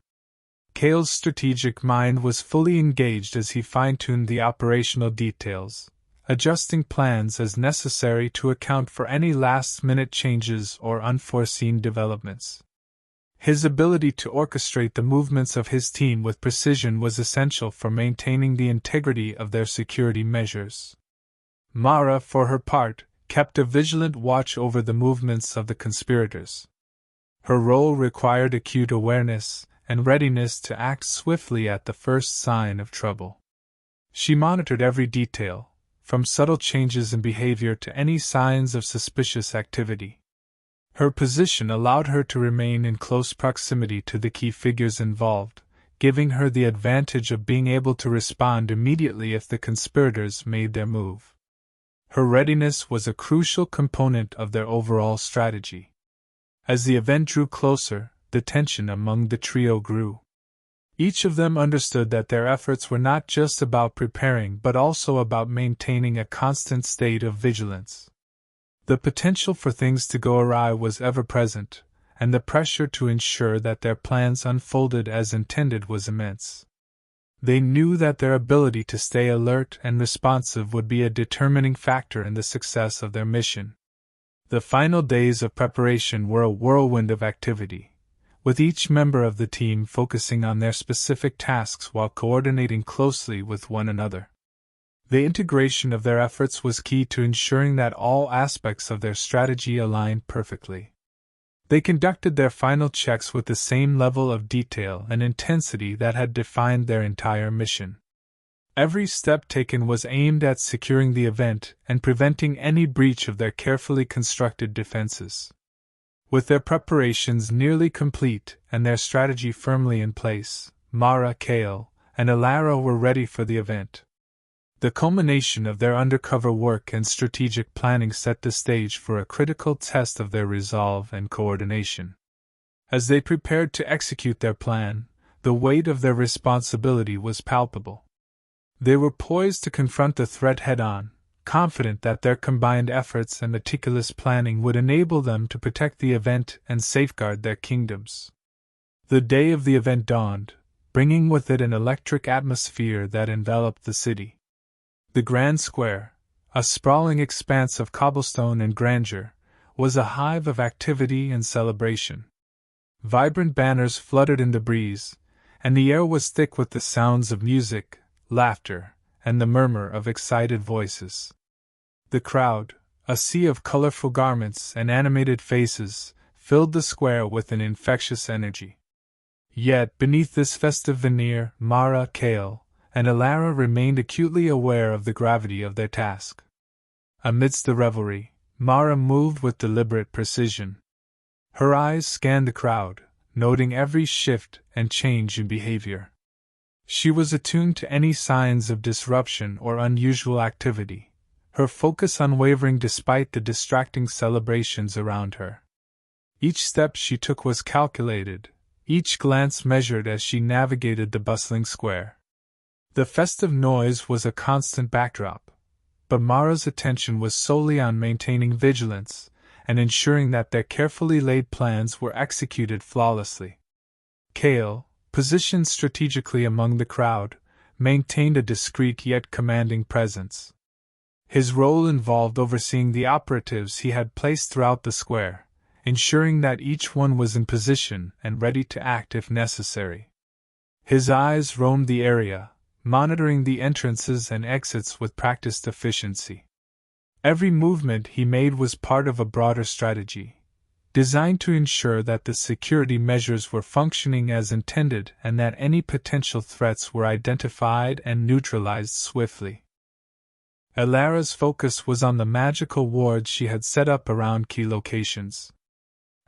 S1: Cale's strategic mind was fully engaged as he fine-tuned the operational details, adjusting plans as necessary to account for any last-minute changes or unforeseen developments. His ability to orchestrate the movements of his team with precision was essential for maintaining the integrity of their security measures. Mara, for her part, kept a vigilant watch over the movements of the conspirators. Her role required acute awareness and readiness to act swiftly at the first sign of trouble. She monitored every detail, from subtle changes in behavior to any signs of suspicious activity. Her position allowed her to remain in close proximity to the key figures involved, giving her the advantage of being able to respond immediately if the conspirators made their move. Her readiness was a crucial component of their overall strategy. As the event drew closer, the tension among the trio grew. Each of them understood that their efforts were not just about preparing but also about maintaining a constant state of vigilance. The potential for things to go awry was ever present, and the pressure to ensure that their plans unfolded as intended was immense. They knew that their ability to stay alert and responsive would be a determining factor in the success of their mission. The final days of preparation were a whirlwind of activity, with each member of the team focusing on their specific tasks while coordinating closely with one another. The integration of their efforts was key to ensuring that all aspects of their strategy aligned perfectly. They conducted their final checks with the same level of detail and intensity that had defined their entire mission. Every step taken was aimed at securing the event and preventing any breach of their carefully constructed defenses. With their preparations nearly complete and their strategy firmly in place, Mara, Kale, and Alara were ready for the event. The culmination of their undercover work and strategic planning set the stage for a critical test of their resolve and coordination. As they prepared to execute their plan, the weight of their responsibility was palpable. They were poised to confront the threat head-on, confident that their combined efforts and meticulous planning would enable them to protect the event and safeguard their kingdoms. The day of the event dawned, bringing with it an electric atmosphere that enveloped the city. The Grand Square, a sprawling expanse of cobblestone and grandeur, was a hive of activity and celebration. Vibrant banners fluttered in the breeze, and the air was thick with the sounds of music, laughter, and the murmur of excited voices. The crowd, a sea of colorful garments and animated faces, filled the square with an infectious energy. Yet, beneath this festive veneer, Mara, Kale, and Alara remained acutely aware of the gravity of their task. Amidst the revelry, Mara moved with deliberate precision. Her eyes scanned the crowd, noting every shift and change in behavior. She was attuned to any signs of disruption or unusual activity, her focus unwavering despite the distracting celebrations around her. Each step she took was calculated, each glance measured as she navigated the bustling square. The festive noise was a constant backdrop, but Mara's attention was solely on maintaining vigilance and ensuring that their carefully laid plans were executed flawlessly. Kale, positioned strategically among the crowd, maintained a discreet yet commanding presence. His role involved overseeing the operatives he had placed throughout the square, ensuring that each one was in position and ready to act if necessary. His eyes roamed the area, monitoring the entrances and exits with practiced efficiency. Every movement he made was part of a broader strategy, designed to ensure that the security measures were functioning as intended and that any potential threats were identified and neutralized swiftly. Alara's focus was on the magical wards she had set up around key locations.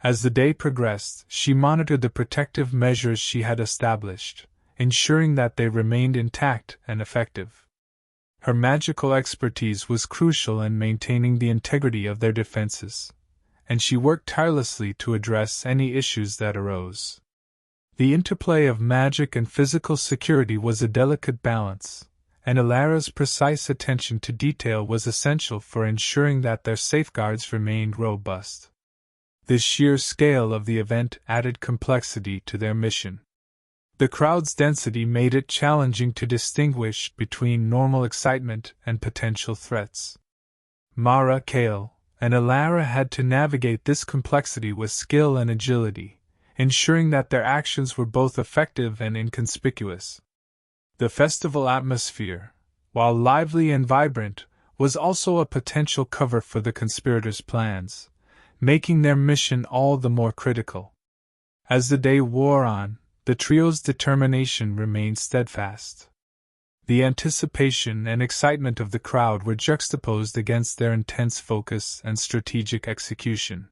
S1: As the day progressed, she monitored the protective measures she had established, ensuring that they remained intact and effective. Her magical expertise was crucial in maintaining the integrity of their defenses, and she worked tirelessly to address any issues that arose. The interplay of magic and physical security was a delicate balance, and Alara's precise attention to detail was essential for ensuring that their safeguards remained robust. The sheer scale of the event added complexity to their mission. The crowd's density made it challenging to distinguish between normal excitement and potential threats. Mara, Kale, and Alara had to navigate this complexity with skill and agility, ensuring that their actions were both effective and inconspicuous. The festival atmosphere, while lively and vibrant, was also a potential cover for the conspirators' plans, making their mission all the more critical. As the day wore on, the trio's determination remained steadfast. The anticipation and excitement of the crowd were juxtaposed against their intense focus and strategic execution.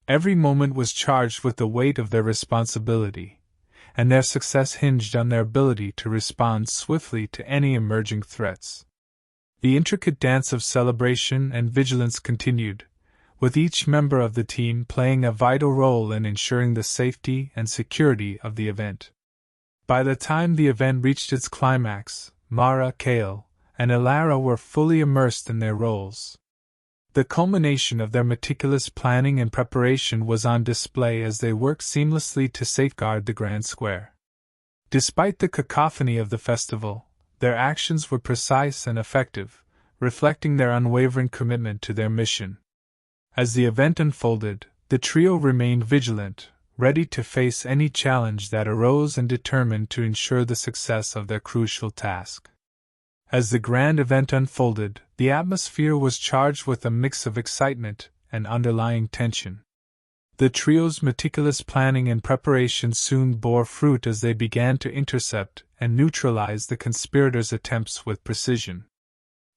S1: Every moment was charged with the weight of their responsibility, and their success hinged on their ability to respond swiftly to any emerging threats. The intricate dance of celebration and vigilance continued, with each member of the team playing a vital role in ensuring the safety and security of the event. By the time the event reached its climax, Mara, Kale, and Elara were fully immersed in their roles. The culmination of their meticulous planning and preparation was on display as they worked seamlessly to safeguard the Grand Square. Despite the cacophony of the festival, their actions were precise and effective, reflecting their unwavering commitment to their mission. As the event unfolded, the trio remained vigilant, ready to face any challenge that arose and determined to ensure the success of their crucial task. As the grand event unfolded, the atmosphere was charged with a mix of excitement and underlying tension. The trio's meticulous planning and preparation soon bore fruit as they began to intercept and neutralize the conspirators' attempts with precision.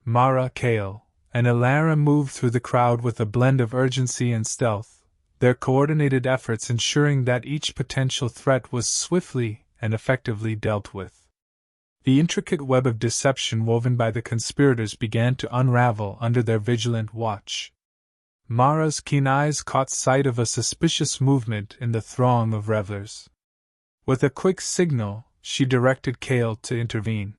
S1: Mara, Kale, and Elara moved through the crowd with a blend of urgency and stealth, their coordinated efforts ensuring that each potential threat was swiftly and effectively dealt with. The intricate web of deception woven by the conspirators began to unravel under their vigilant watch. Mara's keen eyes caught sight of a suspicious movement in the throng of revelers. With a quick signal, she directed Kale to intervene.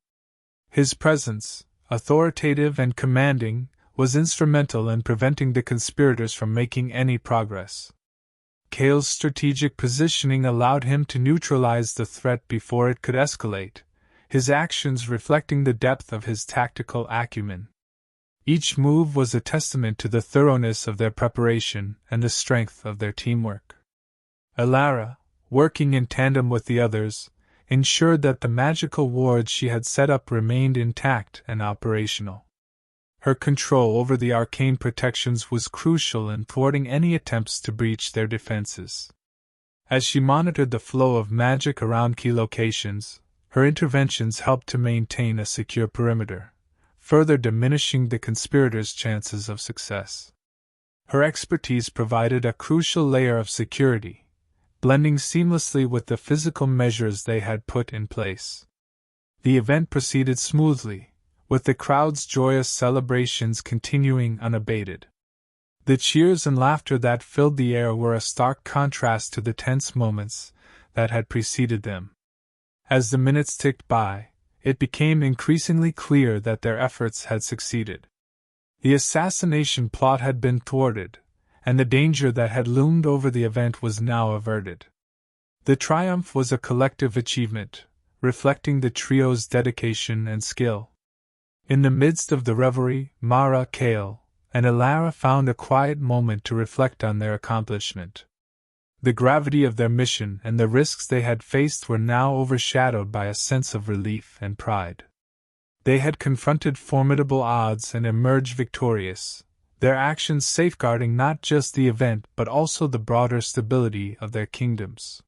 S1: His presence, authoritative and commanding, was instrumental in preventing the conspirators from making any progress. Kale's strategic positioning allowed him to neutralize the threat before it could escalate, his actions reflecting the depth of his tactical acumen. Each move was a testament to the thoroughness of their preparation and the strength of their teamwork. Elara, working in tandem with the others, ensured that the magical wards she had set up remained intact and operational. Her control over the arcane protections was crucial in thwarting any attempts to breach their defenses. As she monitored the flow of magic around key locations, her interventions helped to maintain a secure perimeter, further diminishing the conspirators' chances of success. Her expertise provided a crucial layer of security, blending seamlessly with the physical measures they had put in place. The event proceeded smoothly, with the crowd's joyous celebrations continuing unabated. The cheers and laughter that filled the air were a stark contrast to the tense moments that had preceded them. As the minutes ticked by, it became increasingly clear that their efforts had succeeded. The assassination plot had been thwarted, and the danger that had loomed over the event was now averted. The triumph was a collective achievement, reflecting the trio's dedication and skill. In the midst of the revelry, Mara, Kale, and Elara found a quiet moment to reflect on their accomplishment. The gravity of their mission and the risks they had faced were now overshadowed by a sense of relief and pride. They had confronted formidable odds and emerged victorious, their actions safeguarding not just the event but also the broader stability of their kingdoms.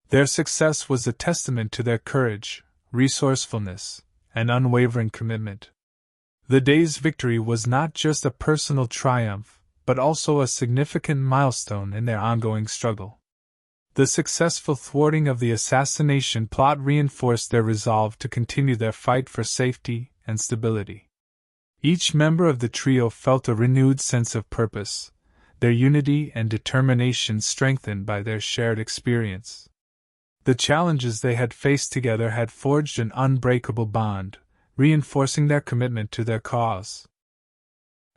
S1: Their success was a testament to their courage, resourcefulness, and unwavering commitment. The day's victory was not just a personal triumph, but also a significant milestone in their ongoing struggle. The successful thwarting of the assassination plot reinforced their resolve to continue their fight for safety and stability. Each member of the trio felt a renewed sense of purpose, their unity and determination strengthened by their shared experience. The challenges they had faced together had forged an unbreakable bond, reinforcing their commitment to their cause.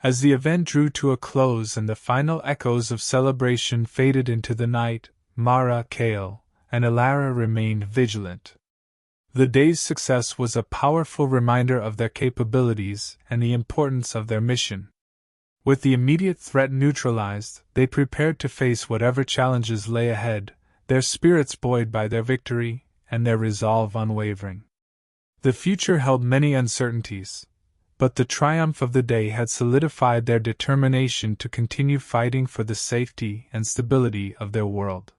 S1: As the event drew to a close and the final echoes of celebration faded into the night, Mara, Kale, and Elara remained vigilant. The day's success was a powerful reminder of their capabilities and the importance of their mission. With the immediate threat neutralized, they prepared to face whatever challenges lay ahead, their spirits buoyed by their victory and their resolve unwavering. The future held many uncertainties, but the triumph of the day had solidified their determination to continue fighting for the safety and stability of their world.